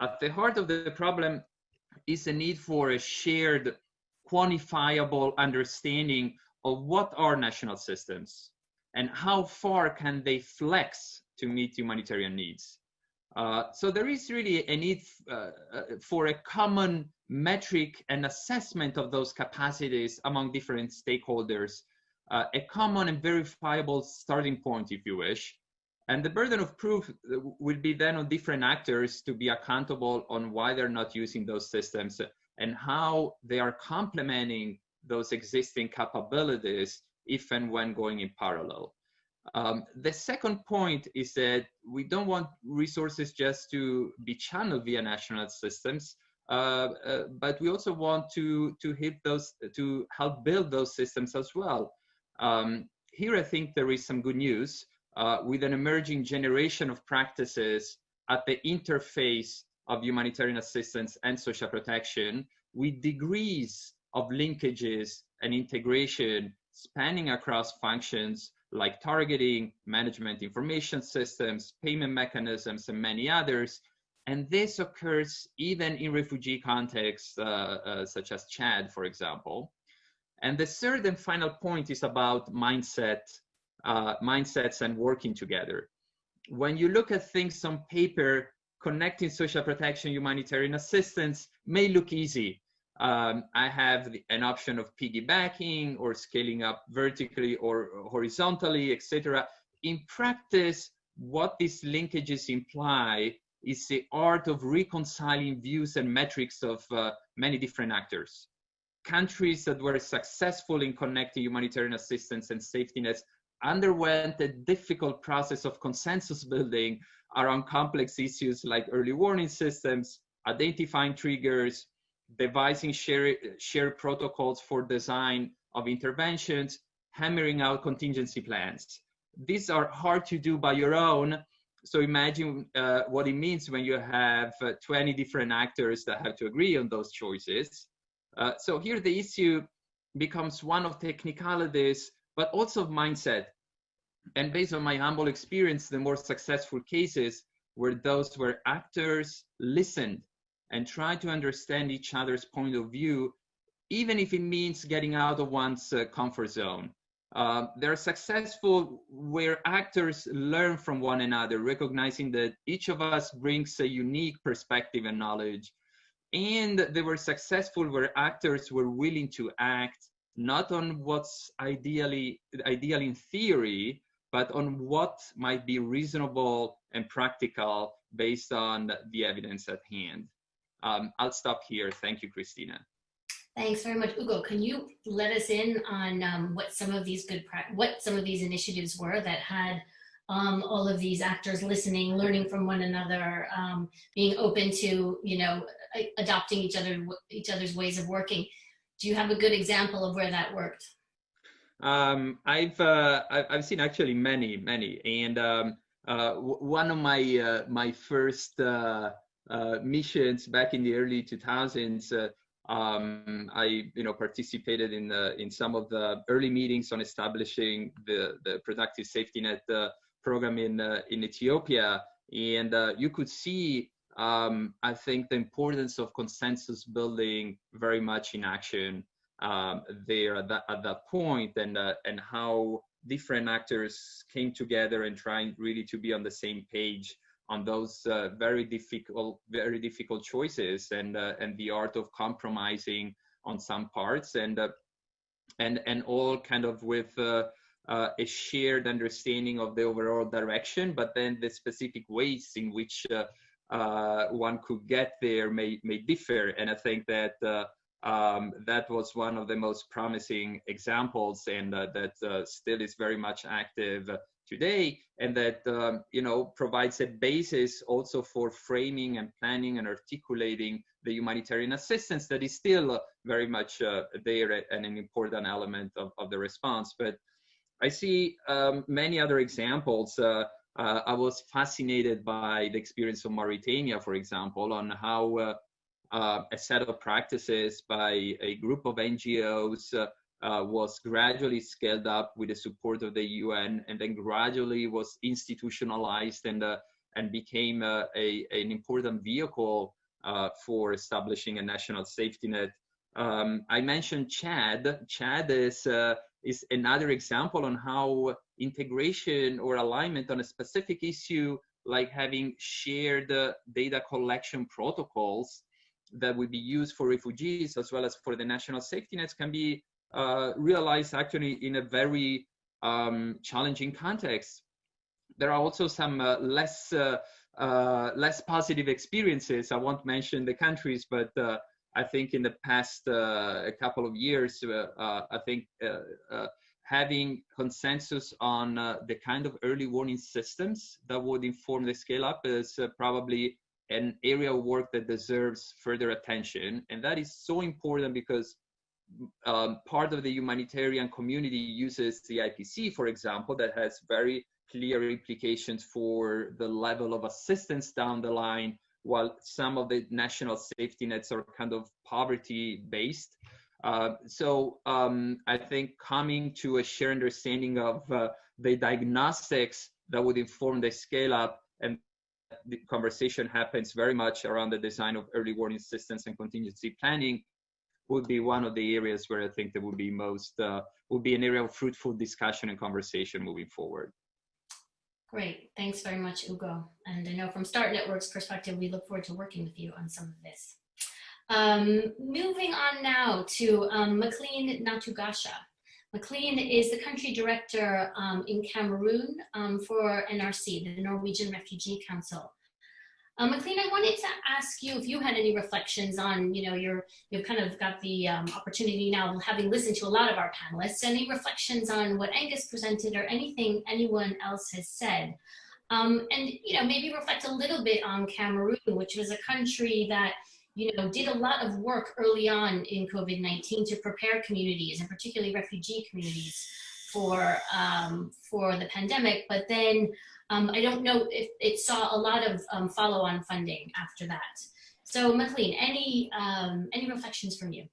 At the heart of the problem is a need for a shared, quantifiable understanding of what are national systems and how far can they flex to meet humanitarian needs. So there is really a need for a common metric and assessment of those capacities among different stakeholders, a common and verifiable starting point, if you wish. And the burden of proof will be then on different actors to be accountable on why they're not using those systems and how they are complementing those existing capabilities if and when going in parallel. The second point is that we don't want resources just to be channeled via national systems, but we also want to help build those systems as well. Here, I think there is some good news. With an emerging generation of practices at the interface of humanitarian assistance and social protection, with degrees of linkages and integration spanning across functions like targeting, management information systems, payment mechanisms, and many others. And this occurs even in refugee contexts, such as Chad, for example. And the third and final point is about mindsets and working together. When you look at things on paper, connecting social protection, humanitarian assistance may look easy. I have an option of piggybacking or scaling up vertically or horizontally, etc. In practice, what these linkages imply is the art of reconciling views and metrics of many different actors. Countries that were successful in connecting humanitarian assistance and safety nets underwent a difficult process of consensus building around complex issues like early warning systems, identifying triggers, devising shared protocols for design of interventions, hammering out contingency plans. These are hard to do by your own. So imagine what it means when you have 20 different actors that have to agree on those choices. So here the issue becomes one of technicalities, but also of mindset. And based on my humble experience, the more successful cases were those where actors listened and tried to understand each other's point of view, even if it means getting out of one's comfort zone. They're successful where actors learn from one another, recognizing that each of us brings a unique perspective and knowledge. And they were successful where actors were willing to act not on what's ideally in theory, but on what might be reasonable and practical based on the evidence at hand. I'll stop here. Thank you, Christina. Thanks very much, Ugo. Can you let us in on what some of these initiatives were that had all of these actors listening, learning from one another, being open to, you know, adopting each other's ways of working? Do you have a good example of where that worked? I've seen actually many, and one of my first missions back in the early 2000s. I participated in some of the early meetings on establishing the productive safety net program in Ethiopia, and you could see I think the importance of consensus building very much in action there at that point, and how different actors came together and trying really to be on the same page on those very difficult choices, and the art of compromising on some parts, and all kind of with a shared understanding of the overall direction, but then the specific ways in which one could get there may differ. And I think that that was one of the most promising examples, and that still is very much active today, and that provides a basis also for framing and planning and articulating the humanitarian assistance that is still very much there and an important element of the response. But I see many other examples. I was fascinated by the experience of Mauritania, for example, on how a set of practices by a group of NGOs was gradually scaled up with the support of the UN, and then gradually was institutionalized and became an important vehicle for establishing a national safety net. I mentioned Chad. Chad is another example on how integration or alignment on a specific issue, like having shared data collection protocols that would be used for refugees as well as for the national safety nets, can be realized actually in a very challenging context. There are also some less positive experiences. I won't mention the countries, but I think in the past a couple of years, I think having consensus on the kind of early warning systems that would inform the scale up is probably an area of work that deserves further attention. And that is so important because part of the humanitarian community uses the IPC, for example, that has very clear implications for the level of assistance down the line, while some of the national safety nets are kind of poverty-based. So I think coming to a shared understanding of the diagnostics that would inform the scale-up, and the conversation happens very much around the design of early warning systems and contingency planning, would be one of the areas where I think there would be would be an area of fruitful discussion and conversation moving forward. Great, thanks very much, Ugo. And I know from Start Network's perspective, we look forward to working with you on some of this. Moving on now to Maclean Natugasha. Maclean is the country director in Cameroon for NRC, the Norwegian Refugee Council. Maclean, I wanted to ask you if you had any reflections on, you've kind of got the opportunity now, having listened to a lot of our panelists, any reflections on what Angus presented or anything anyone else has said. And, maybe reflect a little bit on Cameroon, which was a country that, did a lot of work early on in COVID-19 to prepare communities, and particularly refugee communities, for the pandemic. But then I don't know if it saw a lot of follow-on funding after that. So Maclean, any reflections from you?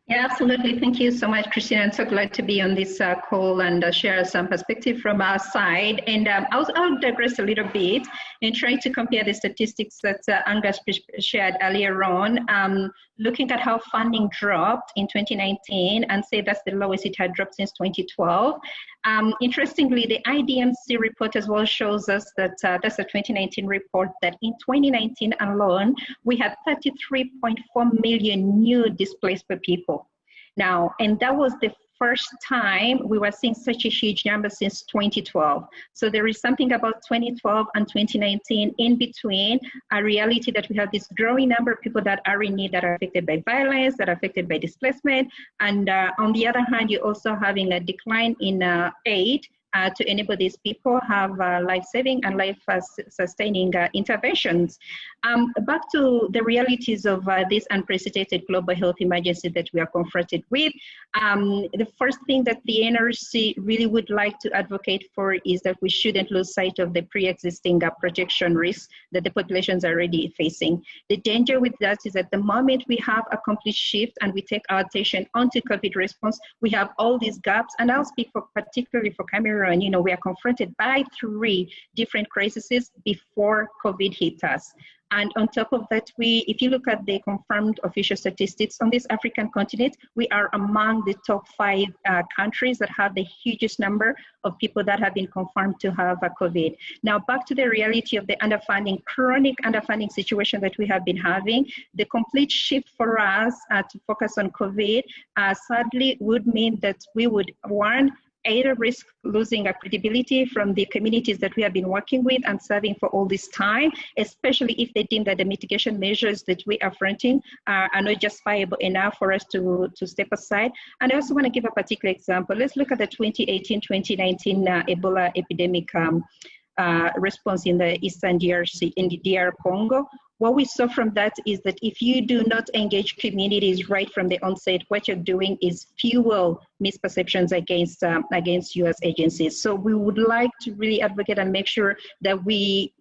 Yeah, absolutely. Thank you so much, Christina. I'm so glad to be on this call and share some perspective from our side. And I'll digress a little bit and try to compare the statistics that Angus shared earlier on, looking at how funding dropped in 2019 and say that's the lowest it had dropped since 2012. Interestingly, the IDMC report as well shows us that that's a 2019 report that in 2019 alone, we had 33.4 million new displaced people. Now, and that was the first time we were seeing such a huge number since 2012. So there is something about 2012 and 2019 in between, a reality that we have this growing number of people that are in need, that are affected by violence, that are affected by displacement. And on the other hand, you're also having a decline in aid to enable these people have life-saving and life-sustaining interventions. Back to the realities of this unprecedented global health emergency that we are confronted with. The first thing that the NRC really would like to advocate for is that we shouldn't lose sight of the pre-existing protection risks that the populations are already facing. The danger with that is at the moment we have a complete shift and we take our attention onto COVID response, we have all these gaps, and I'll speak particularly for Cameroon. You know, we are confronted by 3 different crises before COVID hit us. And on top of that, if you look at the confirmed official statistics on this African continent, we are among the top 5 countries that have the hugest number of people that have been confirmed to have COVID. Now, back to the reality of the underfunding, chronic underfunding situation that we have been having, the complete shift for us to focus on COVID, sadly would mean that we would, one, either risk losing our credibility from the communities that we have been working with and serving for all this time, especially if they deem that the mitigation measures that we are fronting are not justifiable enough for us to step aside. And I also want to give a particular example. Let's look at the 2018-2019 Ebola epidemic response in the Eastern DRC, in the DR Congo. What we saw from that is that if you do not engage communities right from the onset, what you're doing is fuel misperceptions against U.S. agencies. So we would like to really advocate and make sure that we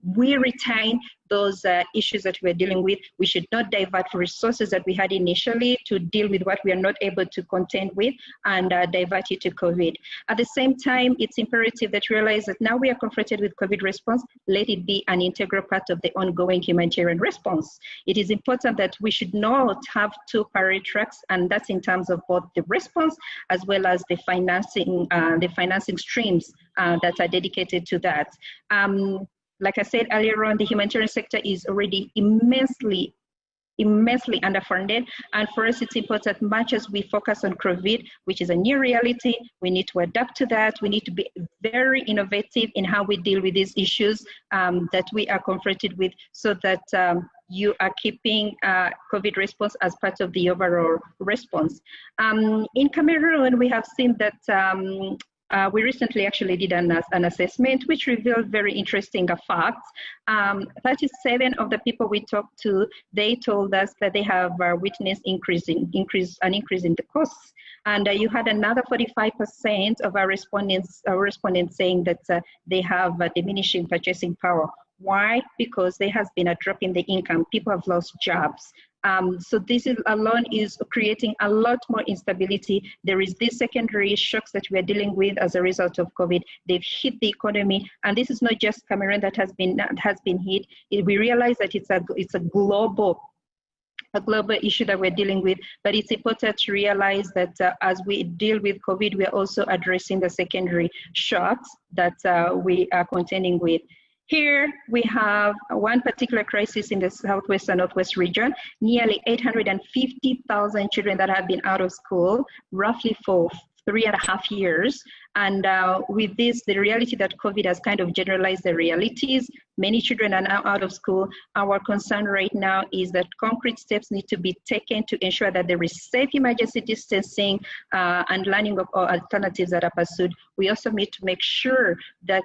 retain those issues that we're dealing with. We should not divert resources that we had initially to deal with what we are not able to contend with and divert it to COVID. At the same time, it's imperative that we realize that now we are confronted with COVID response, let it be an integral part of the ongoing humanitarian response. It is important that we should not have 2 parallel tracks, and that's in terms of both the response as well as the financing streams that are dedicated to that. Like I said earlier on, the humanitarian sector is already immensely underfunded. And for us, it's important, much as we focus on COVID, which is a new reality, we need to adapt to that. We need to be very innovative in how we deal with these issues that we are confronted with, so that you are keeping COVID response as part of the overall response. In Cameroon, we have seen that we recently actually did an assessment which revealed very interesting facts. 37 of the people we talked to, they told us that they have witnessed an increase in the costs. And you had another 45% of our respondents saying that they have diminishing purchasing power. Why? Because there has been a drop in the income. People have lost jobs. So this alone is creating a lot more instability. There is these secondary shocks that we are dealing with as a result of COVID. They've hit the economy, and this is not just Cameroon that has been hit. We realize that it's a global issue that we're dealing with, but it's important to realize that as we deal with COVID, we're also addressing the secondary shocks that we are contending with. Here we have one particular crisis in the Southwest and Northwest region, nearly 850,000 children that have been out of school, roughly for 3.5 years. And with this, the reality that COVID has kind of generalized the realities. Many children are now out of school. Our concern right now is that concrete steps need to be taken to ensure that there is safe emergency distancing and learning of alternatives that are pursued. We also need to make sure that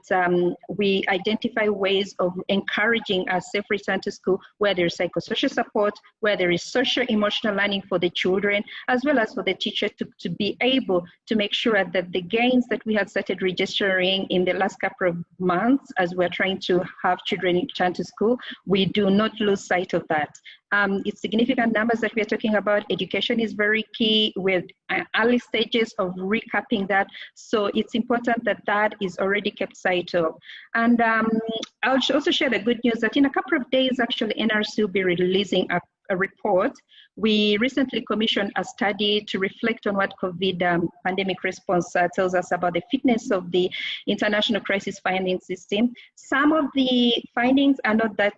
we identify ways of encouraging a safe return to school, where there is psychosocial support, where there is social emotional learning for the children, as well as for the teacher to be able to make sure that the gains that that we had started registering in the last couple of months as we're trying to have children return to school, we do not lose sight of that. It's significant numbers that we're talking about. Education is very key with early stages of recapping that. So it's important that that is already kept sight of. And I'll also share the good news that in a couple of days, actually, NRC will be releasing a report. We recently commissioned a study to reflect on what COVID pandemic response tells us about the fitness of the international crisis funding system. Some of the findings are not that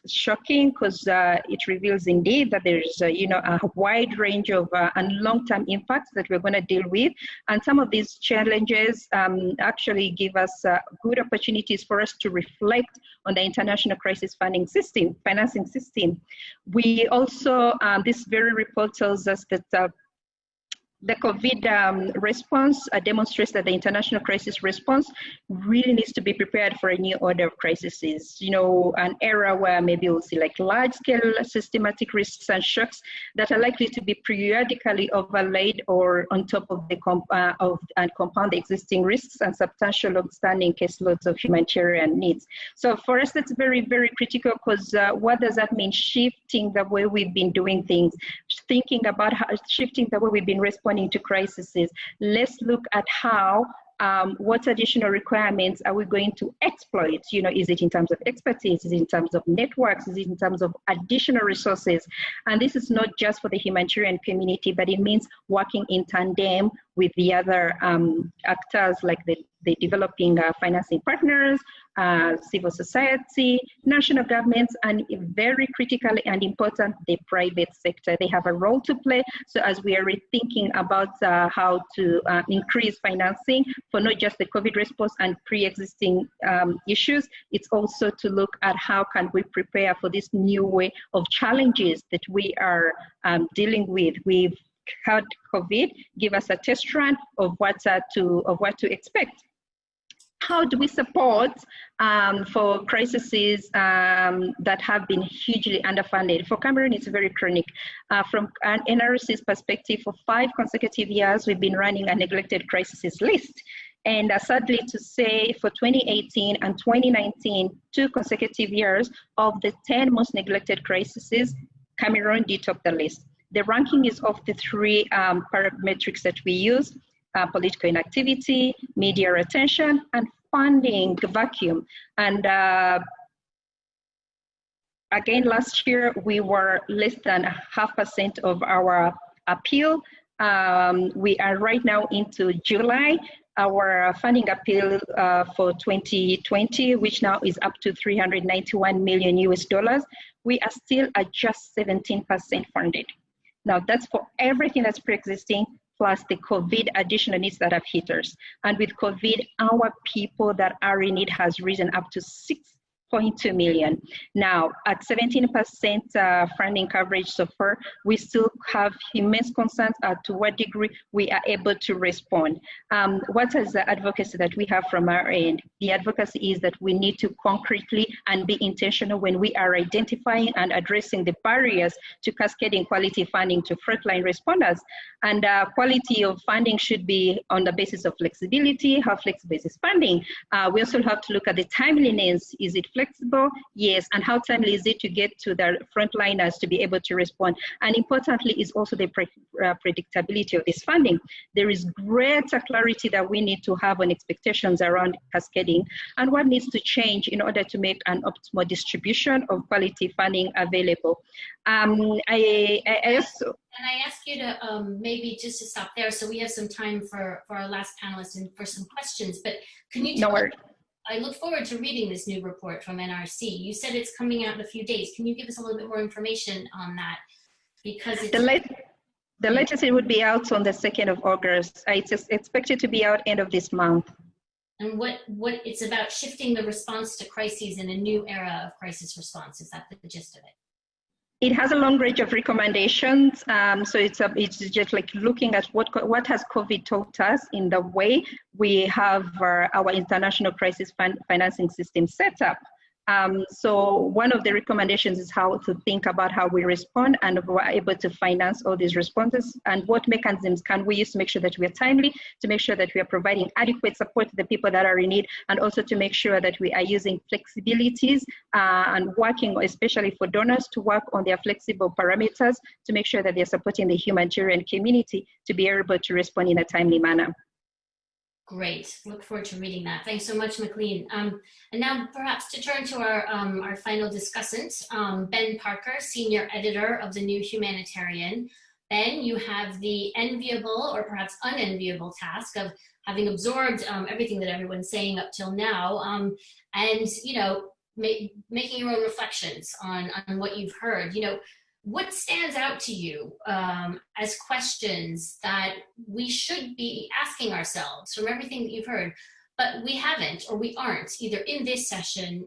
shocking, because it reveals indeed that there's a wide range of and long-term impacts that we're going to deal with, and some of these challenges actually give us good opportunities for us to reflect on the international crisis funding system, financing system. We also, this very report tells us that the COVID response demonstrates that the international crisis response really needs to be prepared for a new order of crises. An era where maybe we'll see like large-scale systematic risks and shocks that are likely to be periodically overlaid or on top of the and compound the existing risks and substantial long-standing caseloads of humanitarian needs. So for us, that's very, very critical, because what does that mean? Shifting the way we've been doing things, thinking about how shifting the way we've been responding to crises. Let's look at how what additional requirements are we going to exploit? Is it in terms of expertise? Is it in terms of networks? Is it in terms of additional resources? And this is not just for the humanitarian community, but it means working in tandem with the other actors, like the developing financing partners, civil society, national governments, and very critically and important, the private sector. They have a role to play. So as we are rethinking about how to increase financing for not just the COVID response and pre-existing issues, it's also to look at how can we prepare for this new way of challenges that we are dealing with. We've had COVID give us a test run of what to expect. How do we support for crises that have been hugely underfunded? For Cameroon, it's very chronic. From an NRC's perspective, for 5 consecutive years, we've been running a neglected crises list. And sadly to say, for 2018 and 2019, 2 consecutive years of the 10 most neglected crises, Cameroon did top the list. The ranking is of the 3 parametrics that we use: political inactivity, media attention, and funding vacuum. And again, last year, we were less than 0.5% of our appeal. We are right now into July. Our funding appeal for 2020, which now is up to $391 million US, we are still at just 17% funded. Now that's for everything that's pre-existing, plus the COVID additional needs that have hit us. And with COVID, our people that are in need has risen up to 6.2 million. Now, at 17% funding coverage so far, we still have immense concerns as to what degree we are able to respond. What is the advocacy that we have from our end? The advocacy is that we need to concretely and be intentional when we are identifying and addressing the barriers to cascading quality funding to frontline responders. And quality of funding should be on the basis of flexibility. How flexible is this funding? We also have to look at the timeliness. Is it flexible? Yes. And how timely is it to get to the frontliners to be able to respond? And importantly is also the predictability of this funding. There is greater clarity that we need to have on expectations around cascading and what needs to change in order to make an optimal distribution of quality funding available. I ask you to maybe just to stop there, so we have some time for our last panelist and for some questions. But can you tell us, I look forward to reading this new report from NRC. You said it's coming out in a few days. Can you give us a little bit more information on that? Because it's the latest it would be out on the 2nd of August. It's expected to be out end of this month. And what it's about shifting the response to crises in a new era of crisis response. Is that the gist of it? It has a long range of recommendations. So it's just like looking at what has COVID taught us in the way we have our international crisis financing system set up. So one of the recommendations is how to think about how we respond and we're able to finance all these responses, and what mechanisms can we use to make sure that we are timely, to make sure that we are providing adequate support to the people that are in need, and also to make sure that we are using flexibilities and working, especially for donors, to work on their flexible parameters to make sure that they're supporting the humanitarian community to be able to respond in a timely manner. Great. Look forward to reading that. Thanks so much, McLean. And now perhaps to turn to our final discussant, Ben Parker, Senior Editor of the New Humanitarian. Ben, you have the enviable or perhaps unenviable task of having absorbed everything that everyone's saying up till now, and, you know, making your own reflections on what you've heard. You know, what stands out to you as questions that we should be asking ourselves from everything that you've heard, but we haven't, or we aren't, either in this session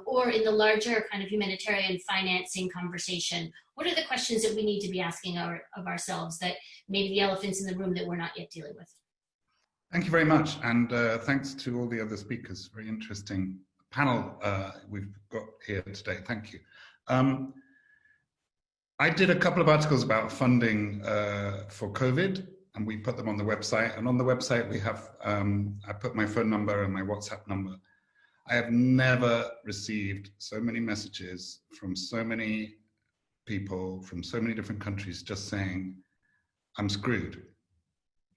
or in the larger kind of humanitarian financing conversation? What are the questions that we need to be asking of ourselves, that maybe the elephants in the room that we're not yet dealing with? Thank you very much, and thanks to all the other speakers. Very interesting panel we've got here today. Thank you. I did a couple of articles about funding for COVID, and we put them on the website. And on the website we have, I put my phone number and my WhatsApp number. I have never received so many messages from so many people from so many different countries just saying, I'm screwed.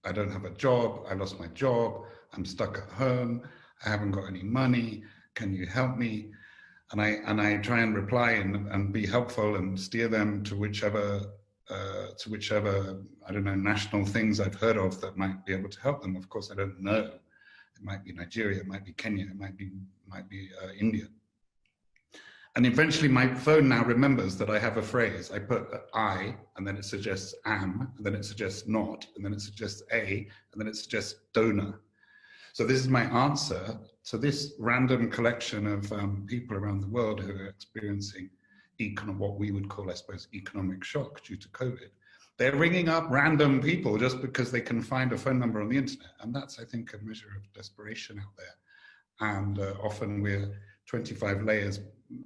I don't have a job, I lost my job, I'm stuck at home, I haven't got any money, can you help me? And I try and reply and be helpful and steer them to whichever, I don't know, national things I've heard of that might be able to help them. Of course, I don't know. It might be Nigeria, it might be Kenya, it might be India. And eventually my phone now remembers that I have a phrase. I put I, and then it suggests am, and then it suggests not, and then it suggests a, and then it suggests donor. So this is my answer to this random collection of people around the world who are experiencing what we would call, I suppose, economic shock due to COVID. They're ringing up random people just because they can find a phone number on the internet. And that's, I think, a measure of desperation out there. And often we're 25 layers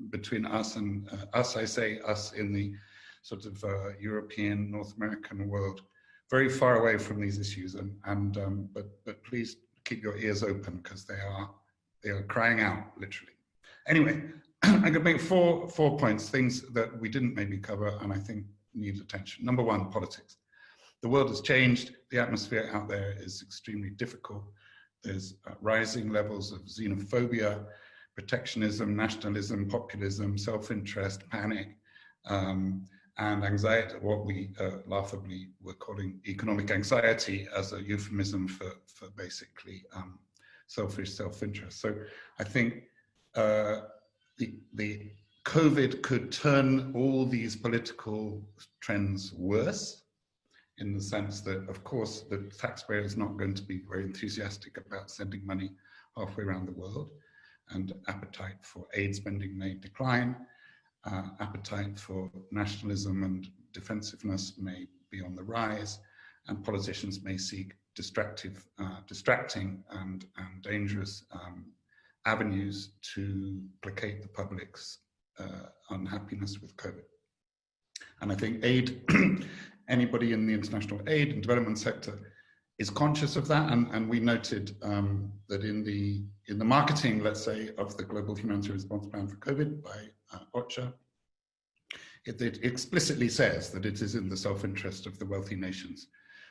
between us and us, I say us in the sort of European, North American world, very far away from these issues. But please keep your ears open, because they are crying out, literally. Anyway, I could make four points, things that we didn't maybe cover and I think need attention. Number one, politics. The world has changed. The atmosphere out there is extremely difficult. There's rising levels of xenophobia, protectionism, nationalism, populism, self-interest, panic, and anxiety, what we laughably were calling economic anxiety as a euphemism for basically selfish self-interest. So I think the COVID could turn all these political trends worse, in the sense that, of course, the taxpayer is not going to be very enthusiastic about sending money halfway around the world, and appetite for aid spending may decline. Appetite for nationalism and defensiveness may be on the rise, and politicians may seek distracting and dangerous avenues to placate the public's unhappiness with COVID. And I think aid, anybody in the international aid and development sector is conscious of that, and we noted that in the marketing, let's say, of the Global Humanitarian Response Plan for COVID by OCHA, it explicitly says that it is in the self-interest of the wealthy nations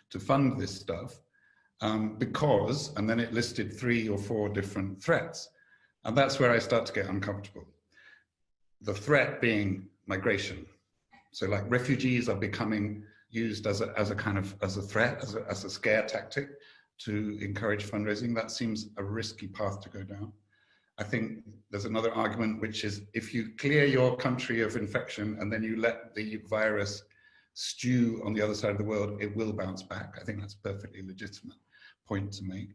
to fund this stuff because, and then it listed 3 or 4 different threats, and that's where I start to get uncomfortable. The threat being migration. So like refugees are becoming used as a threat, as a scare tactic to encourage fundraising. That seems a risky path to go down. I think there's another argument, which is if you clear your country of infection and then you let the virus stew on the other side of the world, it will bounce back. I think that's a perfectly legitimate point to make.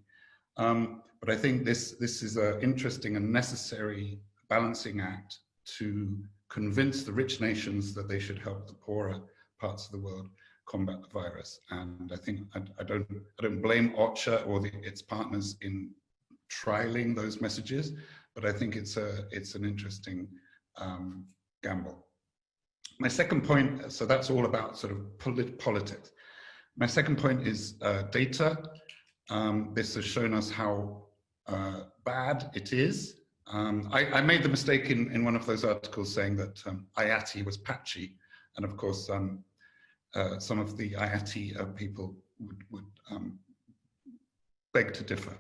But I think this is an interesting and necessary balancing act to convince the rich nations that they should help the poorer parts of the world combat the virus. And I think I don't blame OCHA or its partners in trialing those messages, but I think it's an interesting gamble. My second point, so that's all about sort of politics. My second point is data. This has shown us how bad it is. I made the mistake in one of those articles saying that IATI was patchy, and of course some of the IATI people would beg to differ.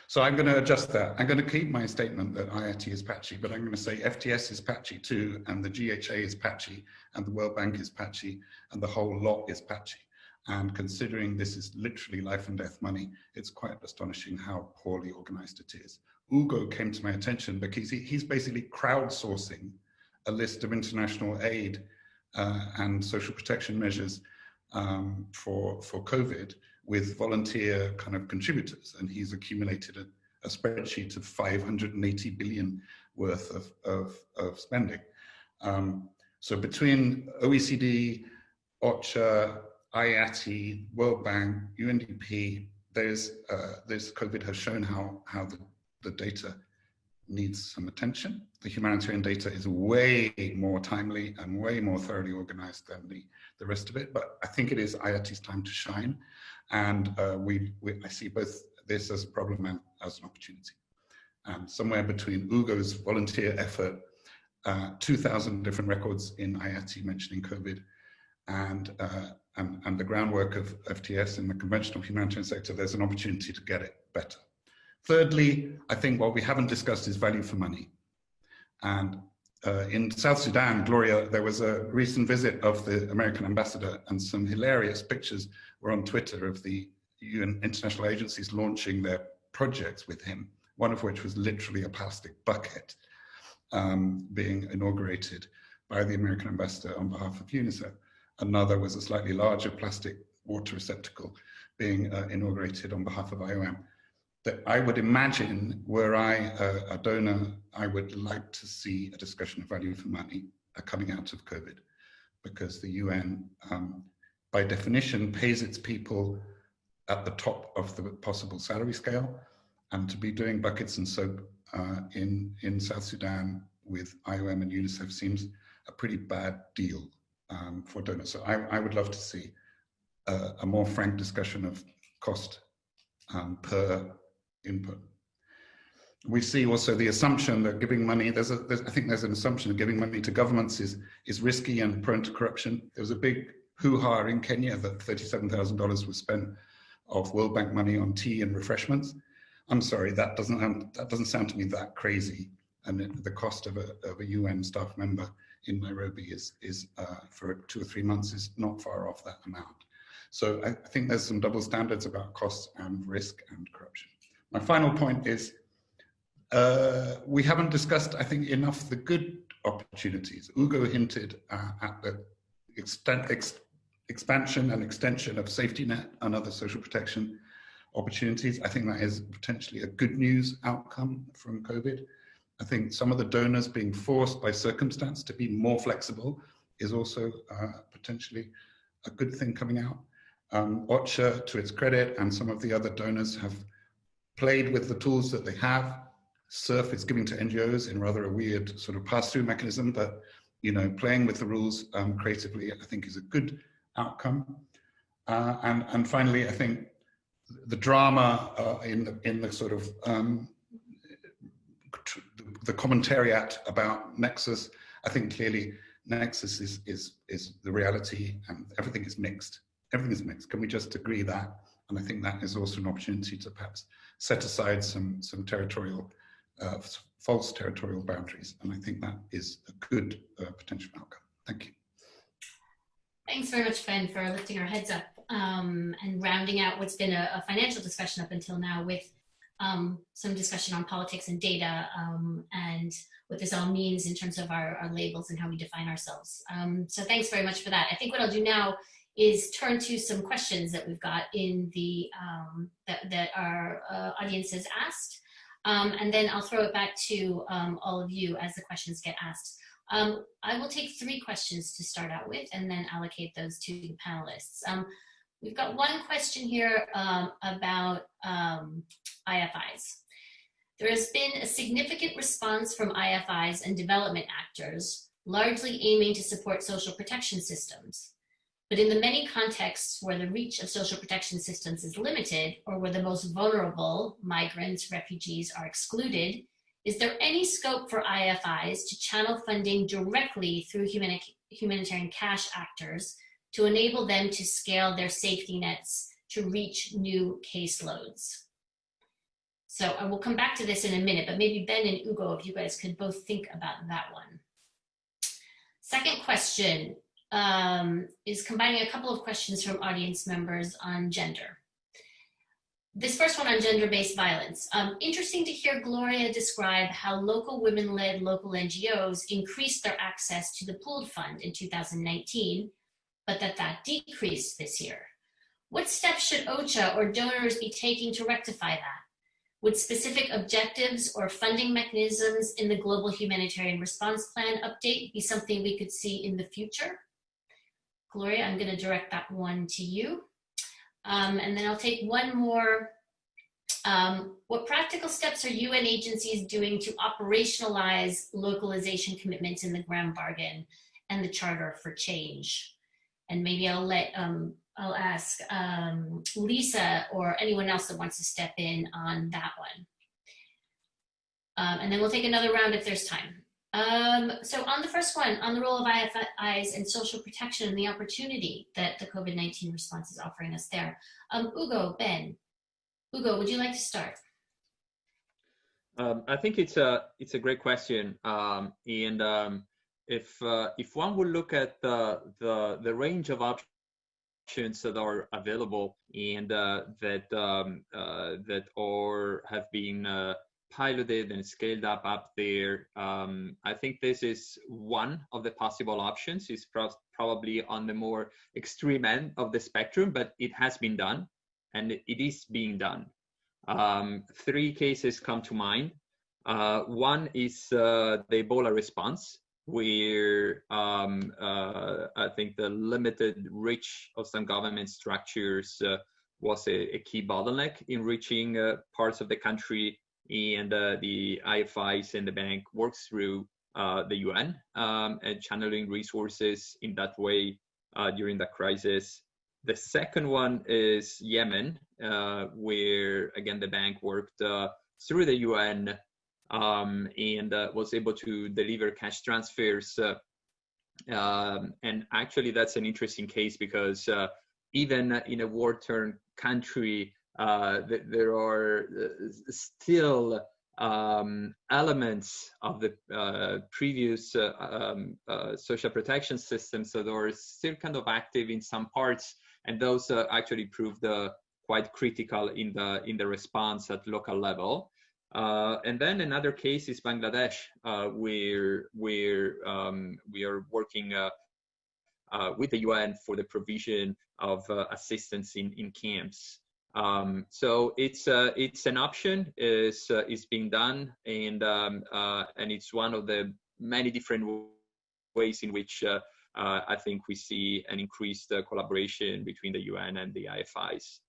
So I'm going to adjust that. I'm going to keep my statement that IATI is patchy, but I'm going to say FTS is patchy too, and the GHA is patchy, and the World Bank is patchy, and the whole lot is patchy. And considering this is literally life and death money, it's quite astonishing how poorly organized it is. Ugo came to my attention because he's basically crowdsourcing a list of international aid and social protection measures for COVID with volunteer kind of contributors. And he's accumulated a spreadsheet of 580 billion worth of spending. So between OECD, OCHA, IATI, World Bank, UNDP, this COVID has shown how the data needs some attention. The humanitarian data is way more timely and way more thoroughly organized than the rest of it, but I think it is IATI's time to shine. And I see both this as a problem and as an opportunity. And somewhere between Ugo's volunteer effort, 2,000 different records in IATI mentioning COVID, and the groundwork of FTS in the conventional humanitarian sector, there's an opportunity to get it better. Thirdly, I think what we haven't discussed is value for money. And in South Sudan, Gloria, there was a recent visit of the American ambassador, and some hilarious pictures were on Twitter of the UN international agencies launching their projects with him, one of which was literally a plastic bucket being inaugurated by the American ambassador on behalf of UNICEF. Another was a slightly larger plastic water receptacle being inaugurated on behalf of IOM. That I would imagine, were I a donor, I would like to see a discussion of value for money coming out of COVID, because the UN, by definition, pays its people at the top of the possible salary scale, and to be doing buckets and soap in South Sudan with IOM and UNICEF seems a pretty bad deal for donors. So I would love to see a more frank discussion of cost per input. We see also the assumption that giving money, I think there's an assumption that giving money to governments is risky and prone to corruption. There was a big hoo-ha in Kenya that $37,000 was spent of World Bank money on tea and refreshments. I'm sorry, that doesn't sound to me that crazy. And the cost of a UN staff member in Nairobi is for 2 or 3 months is not far off that amount. So I think there's some double standards about costs and risk and corruption. My final point is we haven't discussed, I think, enough the good opportunities. Ugo hinted at the expansion and extension of safety net and other social protection opportunities. I think that is potentially a good news outcome from COVID. I think some of the donors being forced by circumstance to be more flexible is also potentially a good thing coming out. OCHA, to its credit, and some of the other donors have played with the tools that they have. SURF is giving to NGOs in rather a weird sort of pass-through mechanism, but playing with the rules creatively, I think, is a good outcome. And finally, I think the drama in the sort of the commentariat about Nexus, I think clearly Nexus is the reality, and everything is mixed. Everything is mixed. Can we just agree that? And I think that is also an opportunity to perhaps set aside some territorial, false territorial boundaries. And I think that is a good potential outcome. Thank you. Thanks very much, Ben, for lifting our heads up and rounding out what's been a financial discussion up until now with some discussion on politics and data and what this all means in terms of our labels and how we define ourselves. So thanks very much for that. I think what I'll do now is turn to some questions that we've got in the that our audience has asked, and then I'll throw it back to all of you as the questions get asked. I will take 3 questions to start out with, and then allocate those to the panelists. We've got one question here about IFIs. there has been a significant response from IFIs and development actors, largely aiming to support social protection systems. But in the many contexts where the reach of social protection systems is limited, or where the most vulnerable, migrants, refugees, are excluded, is there any scope for IFIs to channel funding directly through humanitarian cash actors to enable them to scale their safety nets to reach new caseloads? So I will come back to this in a minute, but maybe Ben and Ugo, if you guys could both think about that one. Second question is combining a couple of questions from audience members on gender. This first one on gender-based violence. Interesting to hear Gloria describe how local women-led local NGOs increased their access to the pooled fund in 2019, but that decreased this year. What steps should OCHA or donors be taking to rectify that? Would specific objectives or funding mechanisms in the Global Humanitarian Response Plan update be something we could see in the future? Gloria, I'm going to direct that one to you. And then I'll take one more. What practical steps are UN agencies doing to operationalize localization commitments in the Grand Bargain and the Charter for Change? And maybe I'll ask Lisa or anyone else that wants to step in on that one. And then we'll take another round if there's time. So on the first one, on the role of IFIs and social protection and the opportunity that the COVID-19 response is offering us there. Ugo, Ben, Ugo, would you like to start? I think it's a great question. If one would look at the range of options that are available and that have been piloted and scaled up there, I think this is one of the possible options. It's probably on the more extreme end of the spectrum, but it has been done and it is being done. Three cases come to mind. One is the Ebola response, where I think the limited reach of some government structures was a key bottleneck in reaching parts of the country, and the IFIs and the bank works through the UN and channeling resources in that way during that crisis. The second one is Yemen, where again the bank worked through the UN and was able to deliver cash transfers. And actually that's an interesting case because even in a war-torn country, there are still elements of the previous social protection systems that are still kind of active in some parts, and those actually proved quite critical in the response at local level. And then another case is Bangladesh, where we are working with the UN for the provision of assistance in camps. So it's an option, is being done, and it's one of the many different ways in which I think we see an increased collaboration between the UN and the IFIs.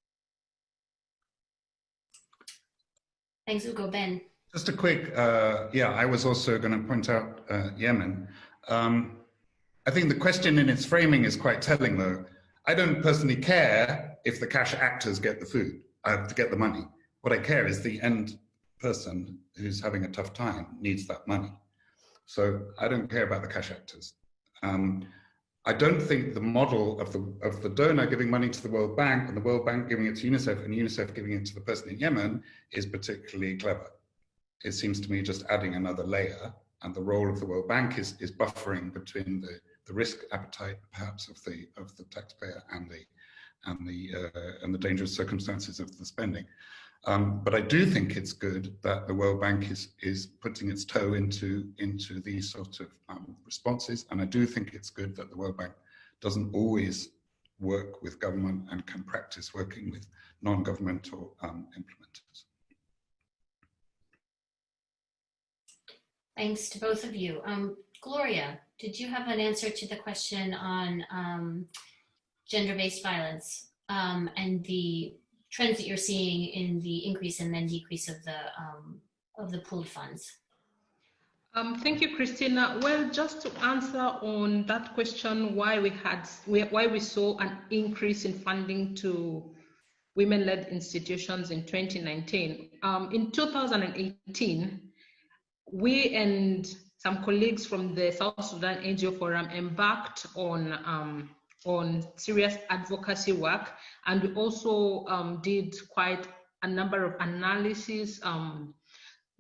Thanks, Ugo. Ben. Just a quick, I was also going to point out Yemen. I think the question in its framing is quite telling, though. I don't personally care if the cash actors get the food, to get the money. What I care is the end person who's having a tough time needs that money. So I don't care about the cash actors. I don't think the model of the donor giving money to the World Bank and the World Bank giving it to UNICEF and UNICEF giving it to the person in Yemen is particularly clever. It seems to me just adding another layer, and the role of the World Bank is buffering between the risk appetite perhaps of the taxpayer and the dangerous circumstances of the spending. But I do think it's good that the World Bank is putting its toe into these sort of responses, and I do think it's good that the World Bank doesn't always work with government and can practice working with non-governmental implementers. Thanks to both of you. Gloria, did you have an answer to the question on gender-based violence and the trends that you're seeing in the increase and then decrease of of the pooled funds? Thank you, Christina. Well, just to answer on that question, why we saw an increase in funding to women-led institutions in 2019. In 2018, we and some colleagues from the South Sudan NGO Forum embarked on serious advocacy work, and we also did quite a number of analysis,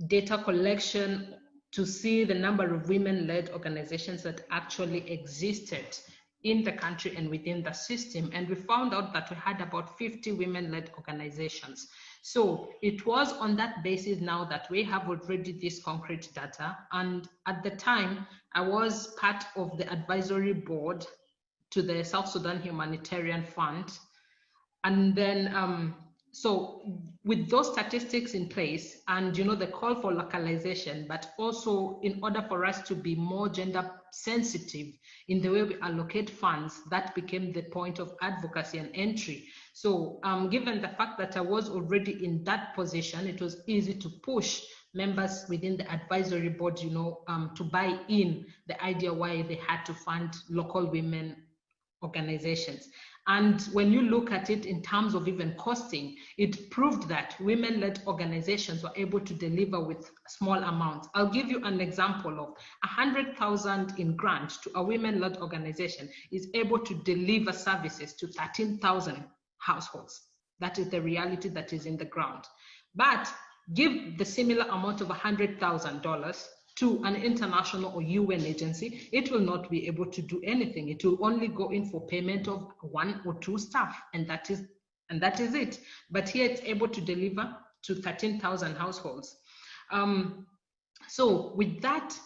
data collection to see the number of women-led organizations that actually existed in the country and within the system. And we found out that we had about 50 women-led organizations. So it was on that basis now that we have already this concrete data. And at the time, I was part of the advisory board to the South Sudan Humanitarian Fund. And then, so with those statistics in place and, you know, the call for localization, but also in order for us to be more gender sensitive in the way we allocate funds, that became the point of advocacy and entry. So given the fact that I was already in that position, it was easy to push members within the advisory board, you know, to buy in the idea why they had to fund local women organizations. And when you look at it in terms of even costing, it proved that women-led organizations were able to deliver with small amounts. I'll give you an example of 100,000 in grant to a women-led organization is able to deliver services to 13,000 households. That is the reality that is in the ground. But give the similar amount of $100,000 to an international or UN agency, it will not be able to do anything. It will only go in for payment of 1 or 2 staff, and that is it. But here it's able to deliver to 13,000 households. So with that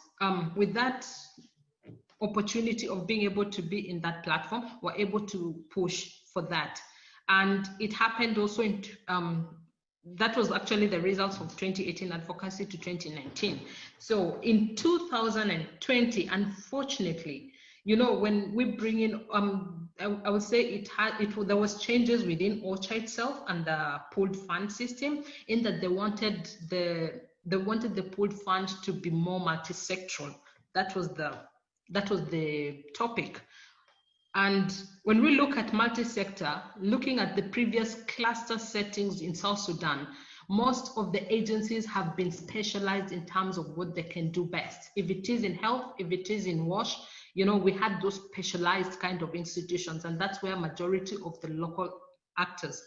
opportunity of being able to be in that platform, we're able to push for that. And it happened also in that was actually the results of 2018 advocacy to 2019. So in 2020, unfortunately, you know, when we bring in, I would say there was changes within OCHA itself and the pooled fund system, in that they wanted the pooled fund to be more multi-sectoral. That was the topic. And when we look at multi-sector, looking at the previous cluster settings in South Sudan, most of the agencies have been specialized in terms of what they can do best. If it is in health, if it is in WASH, you know, we had those specialized kind of institutions, and that's where majority of the local actors,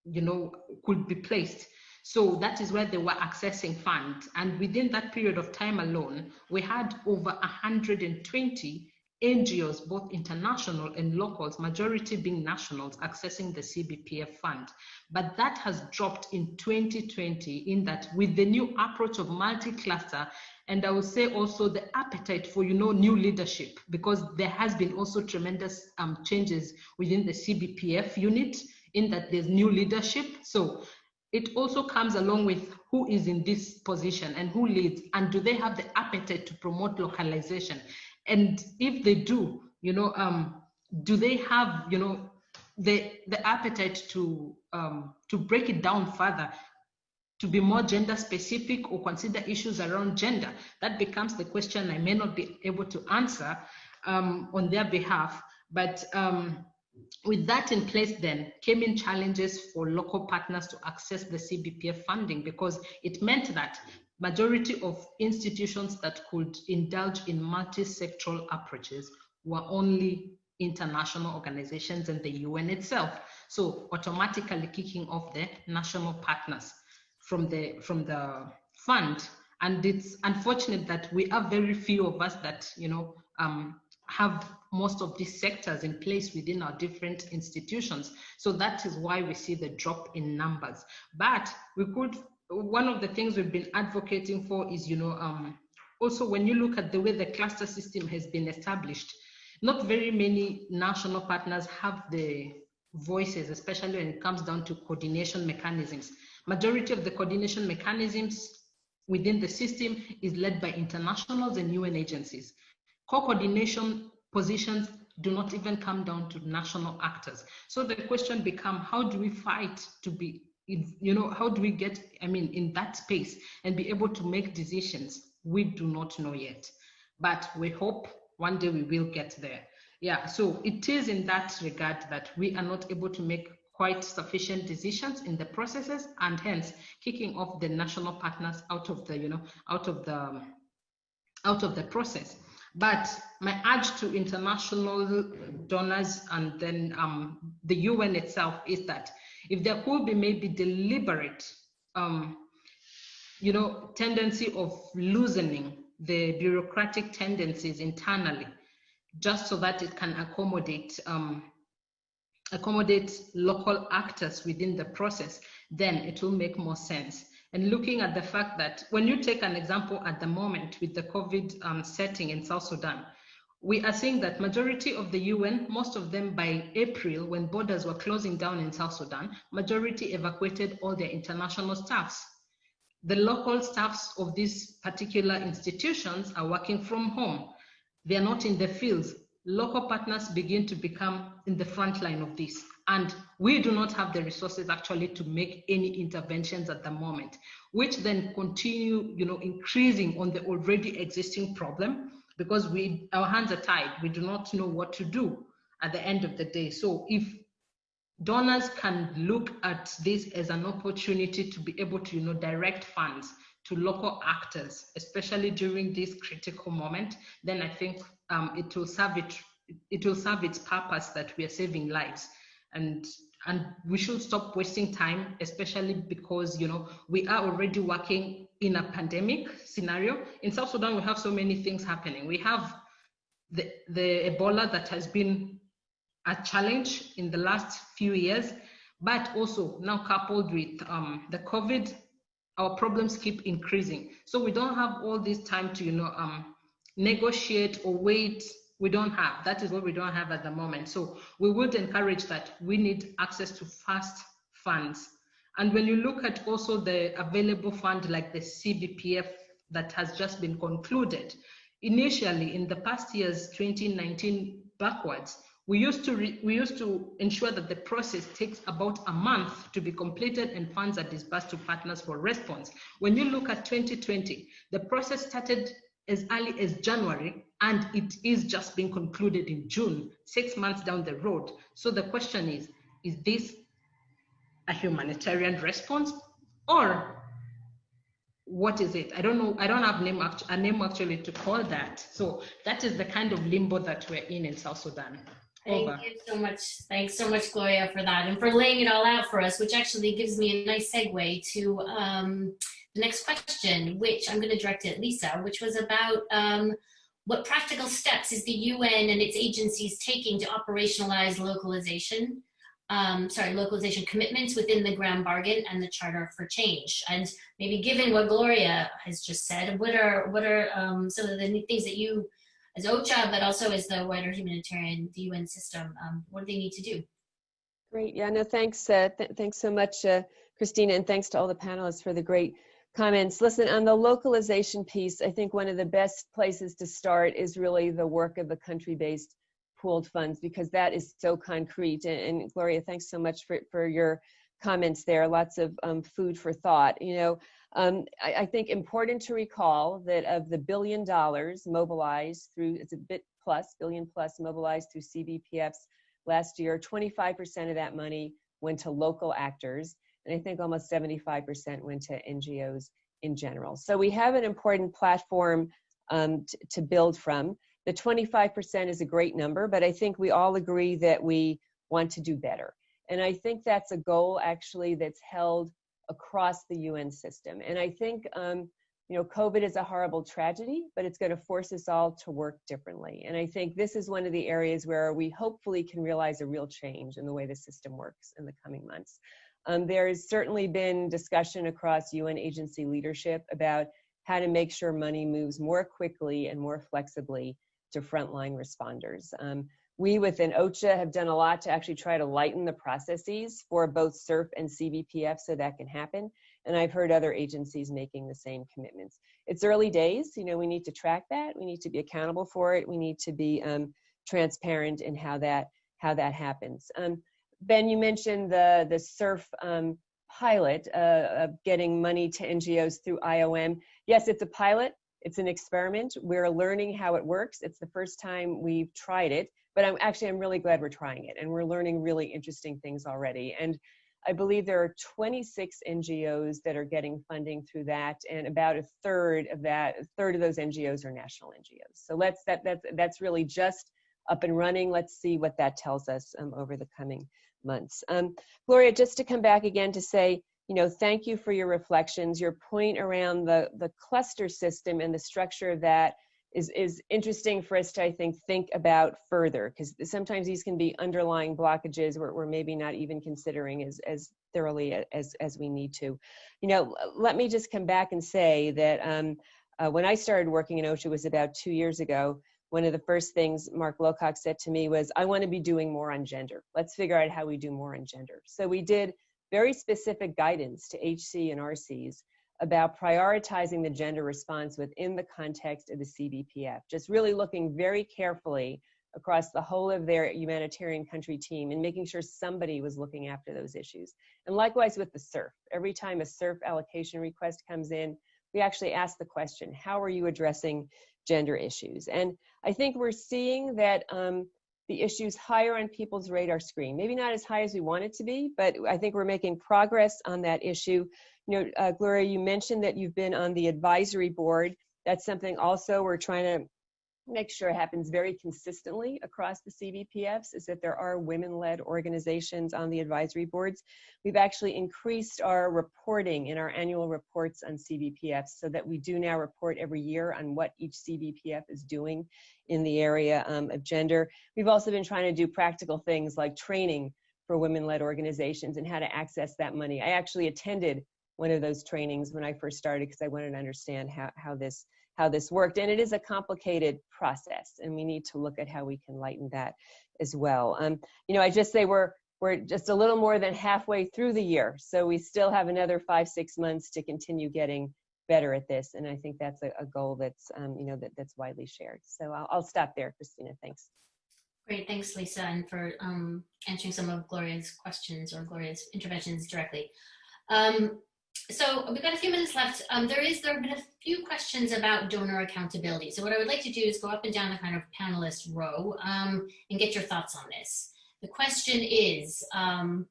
you know, could be placed. So that is where they were accessing funds. And within that period of time alone, we had over 120 NGOs, both international and locals, majority being nationals, accessing the CBPF fund. But that has dropped in 2020, in that with the new approach of multi-cluster, and I would say also the appetite for, you know, new leadership, because there has been also tremendous changes within the CBPF unit, in that there's new leadership. So it also comes along with who is in this position and who leads, and do they have the appetite to promote localization? And if they do, you know, do they have, you know, the appetite to break it down further, to be more gender specific or consider issues around gender? That becomes the question I may not be able to answer on their behalf. But with that in place, then came in challenges for local partners to access the CBPF funding, because it meant that majority of institutions that could indulge in multi-sectoral approaches were only international organizations and the UN itself. So automatically kicking off the national partners from the fund. And it's unfortunate that we are very few of us that, you know, have most of these sectors in place within our different institutions. So that is why we see the drop in numbers. But we could, one of the things we've been advocating for is, you know, also when you look at the way the cluster system has been established, not very many national partners have the voices, especially when it comes down to coordination mechanisms. Majority of the coordination mechanisms within the system is led by internationals and UN agencies. Co-coordination positions do not even come down to national actors. So the question becomes, how do we fight to be how do we get, in that space and be able to make decisions? We do not know yet, but we hope one day we will get there. Yeah, so it is in that regard that we are not able to make quite sufficient decisions in the processes, and hence kicking off the national partners out of the, out of the process. But my urge to international donors and then the UN itself is that if there could be maybe deliberate, tendency of loosening the bureaucratic tendencies internally, just so that it can accommodate local actors within the process, then it will make more sense. And looking at the fact that when you take an example at the moment with the COVID setting in South Sudan, we are seeing that majority of the UN, most of them by April, when borders were closing down in South Sudan, majority evacuated all their international staffs. The local staffs of these particular institutions are working from home. They are not in the fields. Local partners begin to become in the front line of this. And we do not have the resources actually to make any interventions at the moment, which then continue, increasing on the already existing problem, because our hands are tied. We do not know what to do at the end of the day. So if donors can look at this as an opportunity to be able to, direct funds to local actors, especially during this critical moment, then I think it will serve its purpose that we are saving lives. And we should stop wasting time, especially because, we are already working in a pandemic scenario. In South Sudan, we have so many things happening. We have the Ebola that has been a challenge in the last few years, but also now coupled with the COVID, our problems keep increasing. So we don't have all this time to, negotiate or wait. We don't have. That is what we don't have at the moment. So we would encourage that we need access to fast funds. And when you look at also the available fund like the CBPF that has just been concluded, initially in the past years, 2019 backwards, we used to ensure that the process takes about a month to be completed and funds are disbursed to partners for response. When you look at 2020, the process started as early as January, and it is just being concluded in June, 6 months down the road. So the question is this a humanitarian response, or what is it? I don't know. I don't have a name actually to call that. So that is the kind of limbo that we're in South Sudan. Over. Thank you so much. Thanks so much, Gloria, for that and for laying it all out for us, which actually gives me a nice segue to the next question, which I'm going to direct at Lisa, which was about what practical steps is the UN and its agencies taking to operationalize localization commitments within the Grand Bargain and the Charter for Change. And maybe given what Gloria has just said, what are some of the things that you, as OCHA, but also as the wider humanitarian, the UN system, what do they need to do? Great. Yeah, no, thanks. Thanks so much, Christina, and thanks to all the panelists for the great comments. Listen, on the localization piece, I think one of the best places to start is really the work of the country-based pooled funds, because that is so concrete. And Gloria, thanks so much for your comments there. Lots of food for thought. I think important to recall that of the $1 billion mobilized through, it's a bit plus, billion plus mobilized through CBPFs last year, 25% of that money went to local actors. And I think almost 75% went to NGOs in general. So we have an important platform to build from. The 25% is a great number, but I think we all agree that we want to do better. And I think that's a goal actually that's held across the UN system. And I think, COVID is a horrible tragedy, but it's going to force us all to work differently. And I think this is one of the areas where we hopefully can realize a real change in the way the system works in the coming months. There's certainly been discussion across UN agency leadership about how to make sure money moves more quickly and more flexibly to frontline responders. We within OCHA have done a lot to actually try to lighten the processes for both CERF and CBPF so that can happen. And I've heard other agencies making the same commitments. It's early days, we need to track that. We need to be accountable for it. We need to be transparent in how that happens. Ben, you mentioned the CERF pilot of getting money to NGOs through IOM. Yes, it's a pilot. It's an experiment. We're learning how it works. It's the first time we've tried it, but I'm really glad we're trying it, and we're learning really interesting things already. And I believe there are 26 NGOs that are getting funding through that, and about a third of those NGOs are national NGOs. So that's really just up and running. Let's see what that tells us over the coming months. Gloria, just to come back again to say, thank you for your reflections. Your point around the cluster system and the structure of that is interesting for us to, I think about further, because sometimes these can be underlying blockages we're maybe not even considering as thoroughly as we need to. Let me just come back and say that when I started working in OSHA was about 2 years ago. One of the first things Mark Lowcock said to me was, I want to be doing more on gender. Let's figure out how we do more on gender. So we did very specific guidance to HC and RCs about prioritizing the gender response within the context of the CBPF, just really looking very carefully across the whole of their humanitarian country team and making sure somebody was looking after those issues. And likewise with the SURF. Every time a SURF allocation request comes in, we actually ask the question, how are you addressing gender issues? And I think we're seeing that the issues higher on people's radar screen, maybe not as high as we want it to be, but I think we're making progress on that issue. Gloria, you mentioned that you've been on the advisory board. That's something also we're trying to make sure happens very consistently across the CBPFs, is that there are women-led organizations on the advisory boards. We've actually increased our reporting in our annual reports on CBPFs so that we do now report every year on what each CBPF is doing in the area of gender. We've also been trying to do practical things like training for women-led organizations and how to access that money. I actually attended one of those trainings when I first started because I wanted to understand how this worked. And it is a complicated process, and we need to look at how we can lighten that as well. I just say we're just a little more than halfway through the year, so we still have another 5-6 months to continue getting better at this, and I think that's a goal that's that's widely shared. So I'll stop there, Christina. Thanks. Great, thanks, Lisa, and for answering some of Gloria's questions or Gloria's interventions directly. So we've got a few minutes left. There have been a few questions about donor accountability. So what I would like to do is go up and down the kind of panelist row and get your thoughts on this. The question is to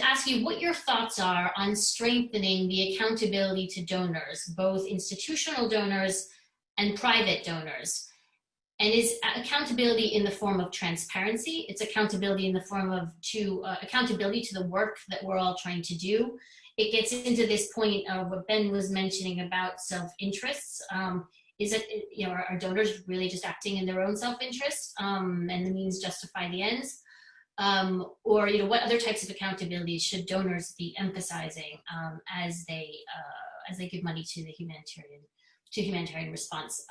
ask you what your thoughts are on strengthening the accountability to donors, both institutional donors and private donors. And is accountability in the form of transparency? It's accountability in the form of accountability to the work that we're all trying to do. It gets into this point of what Ben was mentioning about self-interests. Is it, are donors really just acting in their own self-interest and the means justify the ends? Or what other types of accountability should donors be emphasizing as they give money to the humanitarian response?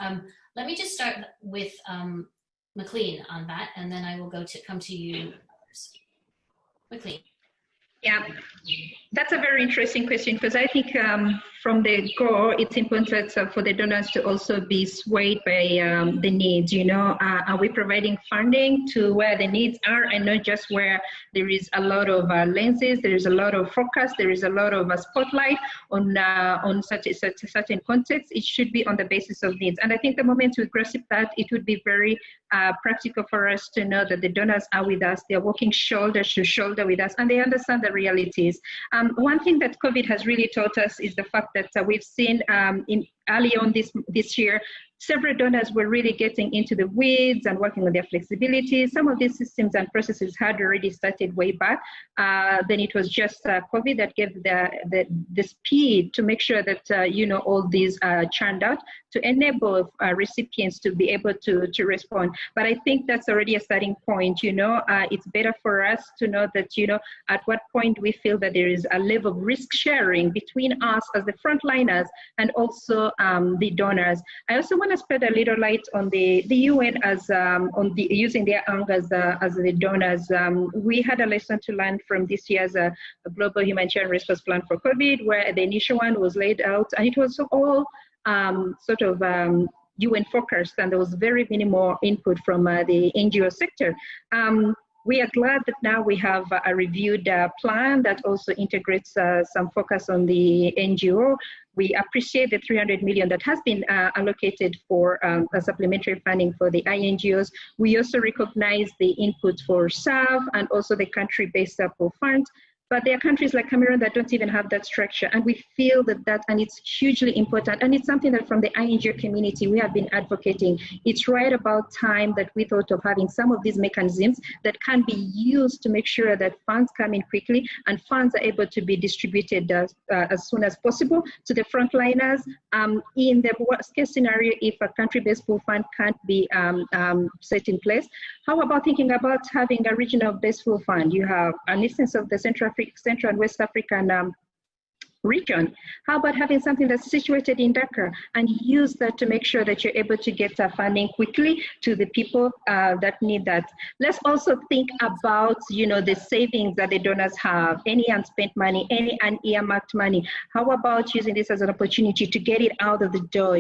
Let me just start with McLean on that, and then I will come to you. McLean. Yeah, that's a very interesting question, because I think from the go, it's important for the donors to also be swayed by the needs. Are we providing funding to where the needs are and not just where there is a lot of lenses, there is a lot of focus, there is a lot of spotlight on such a certain context? It should be on the basis of needs. And I think the moment we grasp that, it would be very practical for us to know that the donors are with us, they're working shoulder to shoulder with us, and they understand the realities. One thing that COVID has really taught us is the fact that we've seen early on this year, several donors were really getting into the weeds and working on their flexibility. Some of these systems and processes had already started way back. Then it was just COVID that gave the speed to make sure that all these churned out to enable recipients to be able to respond. But I think that's already a starting point. It's better for us to know that at what point we feel that there is a level of risk sharing between us as the frontliners and also the donors. I also want to spread a little light on the UN as using their own as the donors. We had a lesson to learn from this year's Global Humanitarian Response Plan for COVID, where the initial one was laid out, and it was all sort of UN focused, and there was very minimal input from the NGO sector. We are glad that now we have a reviewed plan that also integrates some focus on the NGO. We appreciate the 300 million that has been allocated for supplementary funding for the INGOs. We also recognize the input for SAV and also the country-based support funds. But there are countries like Cameroon that don't even have that structure. And we feel and it's hugely important. And it's something that from the INGO community, we have been advocating. It's right about time that we thought of having some of these mechanisms that can be used to make sure that funds come in quickly and funds are able to be distributed as soon as possible to the frontliners. In the worst case scenario, if a country-based pool fund can't be set in place, how about thinking about having a regional based pool fund? You have an instance of the Central and West African region. How about having something that's situated in Dakar and use that to make sure that you're able to get funding quickly to the people that need that? Let's also think about, the savings that the donors have, any unspent money, any unearmarked money. How about using this as an opportunity to get it out of the door,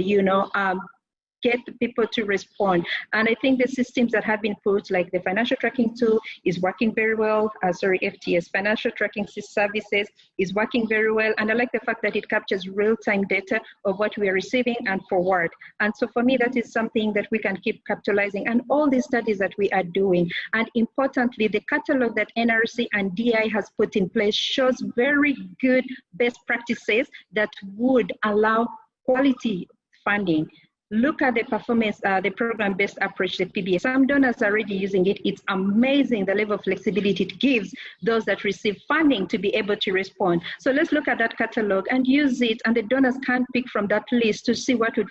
get people to respond. And I think the systems that have been put, like the financial tracking tool, is working very well. FTS, financial tracking services, is working very well. And I like the fact that it captures real-time data of what we are receiving and forward. And so for me, that is something that we can keep capitalizing. And all these studies that we are doing, and importantly, the catalog that NRC and DI has put in place shows very good best practices that would allow quality funding. Look at the performance, the program-based approach, the PBA. Some donors are already using it. It's amazing the level of flexibility it gives those that receive funding to be able to respond. So let's look at that catalog and use it, and the donors can pick from that list to see what would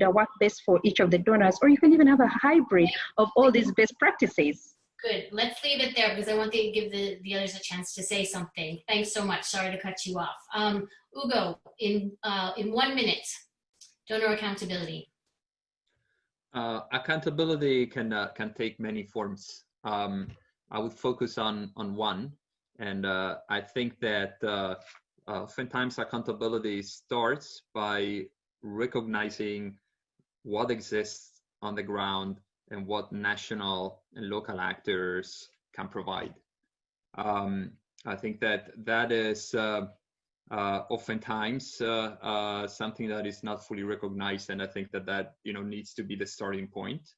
work best for each of the donors, or you can even have a hybrid of all these best practices. Good. Let's leave it there because I want to give the others a chance to say something. Thanks so much. Sorry to cut you off. Ugo, in 1 minute. Donor accountability. Accountability can take many forms. I would focus on one, and I think that oftentimes accountability starts by recognizing what exists on the ground and what national and local actors can provide. I think that is oftentimes something that is not fully recognized, and I think that needs to be the starting point.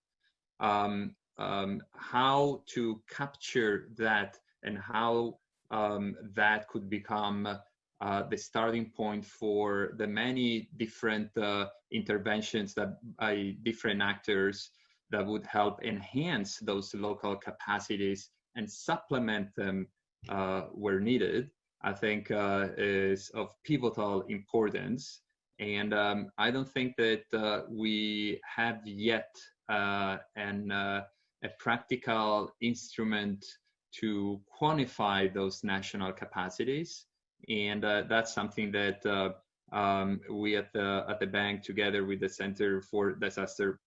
How to capture that and how that could become the starting point for the many different interventions that by different actors that would help enhance those local capacities and supplement them where needed, I think is of pivotal importance. And I don't think that we have yet a practical instrument to quantify those national capacities. And that's something that we at the bank, together with the Center for Disaster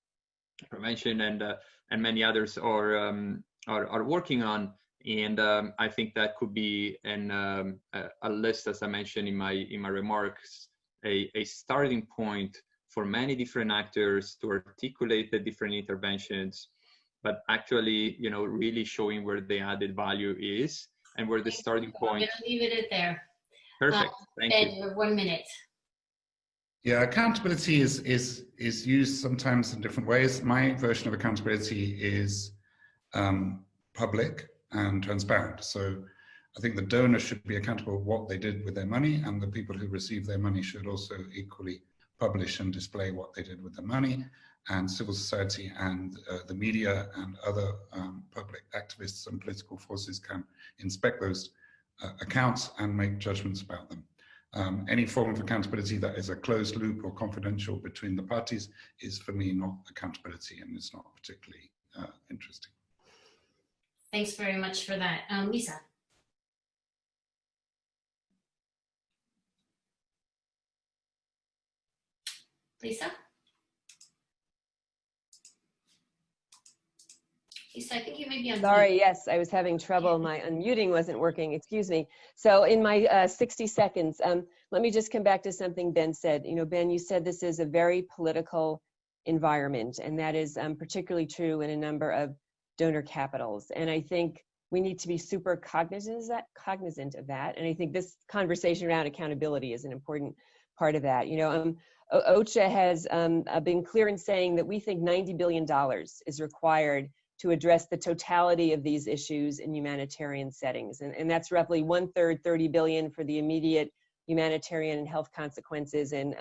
Prevention and many others, are working on. And I think that could be a list, as I mentioned in my remarks, a starting point for many different actors to articulate the different interventions, but actually, really showing where the added value is and where the starting point. I'm going to leave it at there. Perfect. Thank you. 1 minute. Yeah, accountability is used sometimes in different ways. My version of accountability is public and transparent. So I think the donor should be accountable for what they did with their money, and the people who receive their money should also equally publish and display what they did with the money. And civil society and the media and other public activists and political forces can inspect those accounts and make judgments about them. Any form of accountability that is a closed loop or confidential between the parties is, for me, not accountability, and it's not particularly interesting. Thanks very much for that. Lisa. Lisa? Lisa, I think you may be on. Sorry, yes, I was having trouble. My unmuting wasn't working, excuse me. So in my 60 seconds, let me just come back to something Ben said. Ben, you said this is a very political environment, and that is particularly true in a number of donor capitals. And I think we need to be super cognizant of that. And I think this conversation around accountability is an important part of that. You know, OCHA has been clear in saying that we think $90 billion is required to address the totality of these issues in humanitarian settings. And that's roughly 1/3, $30 billion for the immediate humanitarian and health consequences, and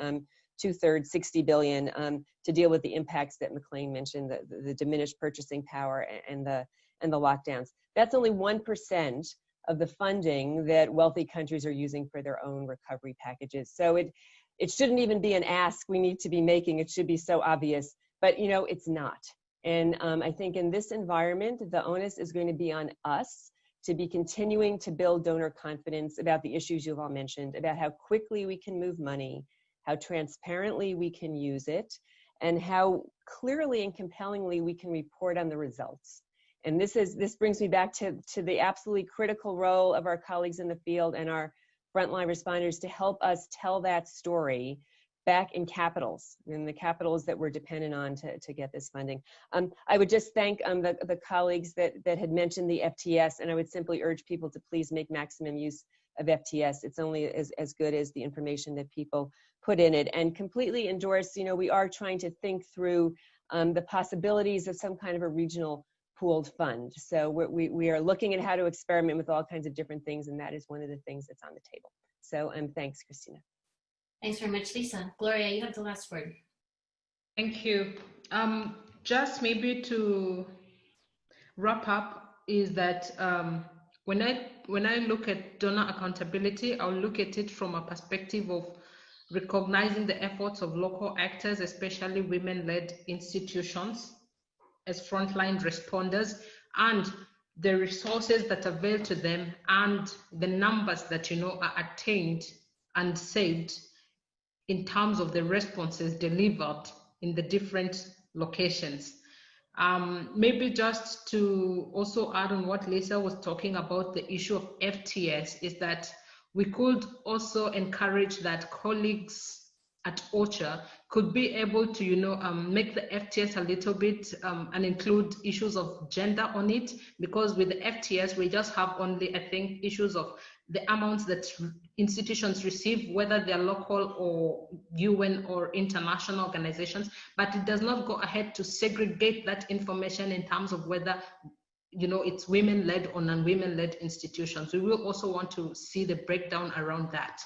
2/3, $60 billion to deal with the impacts that McLean mentioned, the diminished purchasing power and the lockdowns. That's only 1% of the funding that wealthy countries are using for their own recovery packages. So it shouldn't even be an ask we need to be making. It should be so obvious, but you know, it's not. And I think in this environment, the onus is going to be on us to be continuing to build donor confidence about the issues you've all mentioned, about how quickly we can move money, how transparently we can use it, and how clearly and compellingly we can report on the results. And this brings me back to the absolutely critical role of our colleagues in the field and our frontline responders to help us tell that story back in capitals, in the capitals that we're dependent on to get this funding. I would just thank the colleagues that had mentioned the FTS, and I would simply urge people to please make maximum use of FTS. It's only as good as the information that people put in it, and completely endorse, you know, we are trying to think through the possibilities of some kind of a regional pooled fund. So we are looking at how to experiment with all kinds of different things, and that is one of the things that's on the table. So thanks, Christina. Thanks very much, Lisa. Gloria, you have the last word. Thank you. Just maybe to wrap up is that when I look at donor accountability, I'll look at it from a perspective of recognizing the efforts of local actors, especially women-led institutions, as frontline responders, and the resources that avail to them, and the numbers that, you know, are attained and saved in terms of the responses delivered in the different locations. Maybe just to also add on what Lisa was talking about, the issue of FTS, is that we could also encourage that colleagues at OCHA could be able to, you know, make the FTS a little bit and include issues of gender on it, because with the FTS, we just have only, I think, issues of the amounts that institutions receive, whether they're local or UN or international organizations, but it does not go ahead to segregate that information in terms of whether, you know, it's women-led or non-women-led institutions. We will also want to see the breakdown around that.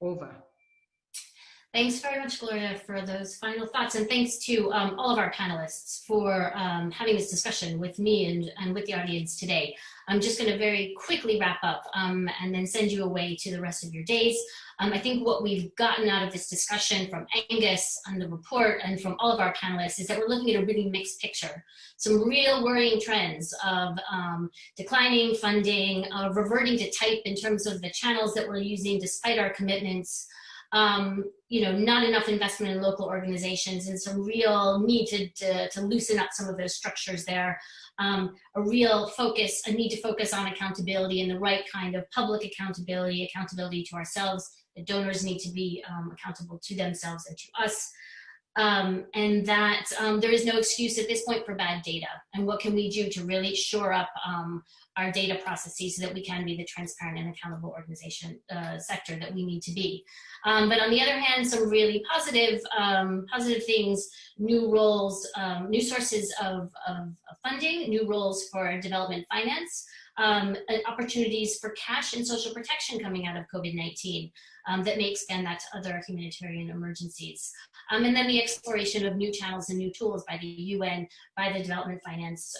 Over. Thanks very much, Gloria, for those final thoughts. And thanks to all of our panelists for having this discussion with me and with the audience today. I'm just going to very quickly wrap up and then send you away to the rest of your days. I think what we've gotten out of this discussion from Angus and the report and from all of our panelists is that we're looking at a really mixed picture. Some real worrying trends of declining funding, reverting to type in terms of the channels that we're using despite our commitments. You know, not enough investment in local organizations, and some real need to loosen up some of those structures there. A real focus, a need to focus on accountability and the right kind of public accountability, accountability to ourselves. The donors need to be accountable to themselves and to us. And that there is no excuse at this point for bad data. And what can we do to really shore up our data processes so that we can be the transparent and accountable organization sector that we need to be. But on the other hand, some really positive things, new roles, new sources of funding, new roles for development finance, opportunities for cash and social protection coming out of COVID-19 that may expand that to other humanitarian emergencies. And then the exploration of new channels and new tools by the UN, by the development finance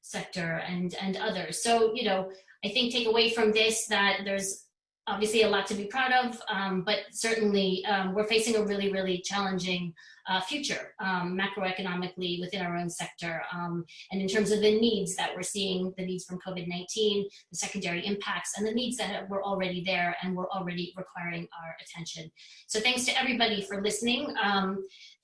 sector and others. So, you know, I think take away from this that there's obviously a lot to be proud of, but certainly we're facing a really, really challenging future macroeconomically within our own sector. And in terms of the needs that we're seeing, the needs from COVID-19, the secondary impacts, and the needs that were already there and were already requiring our attention. So thanks to everybody for listening.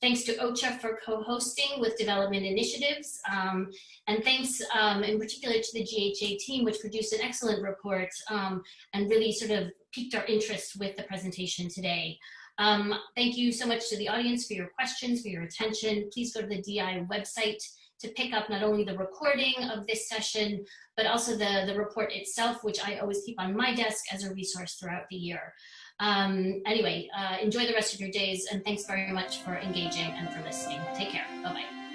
Thanks to OCHA for co-hosting with development initiatives. And thanks in particular to the GHA team, which produced an excellent report and really sort of piqued our interest with the presentation today. Thank you so much to the audience for your questions, for your attention. Please go to the DI website to pick up not only the recording of this session, but also the report itself, which I always keep on my desk as a resource throughout the year. Anyway, enjoy the rest of your days, and thanks very much for engaging and for listening. Take care. Bye-bye.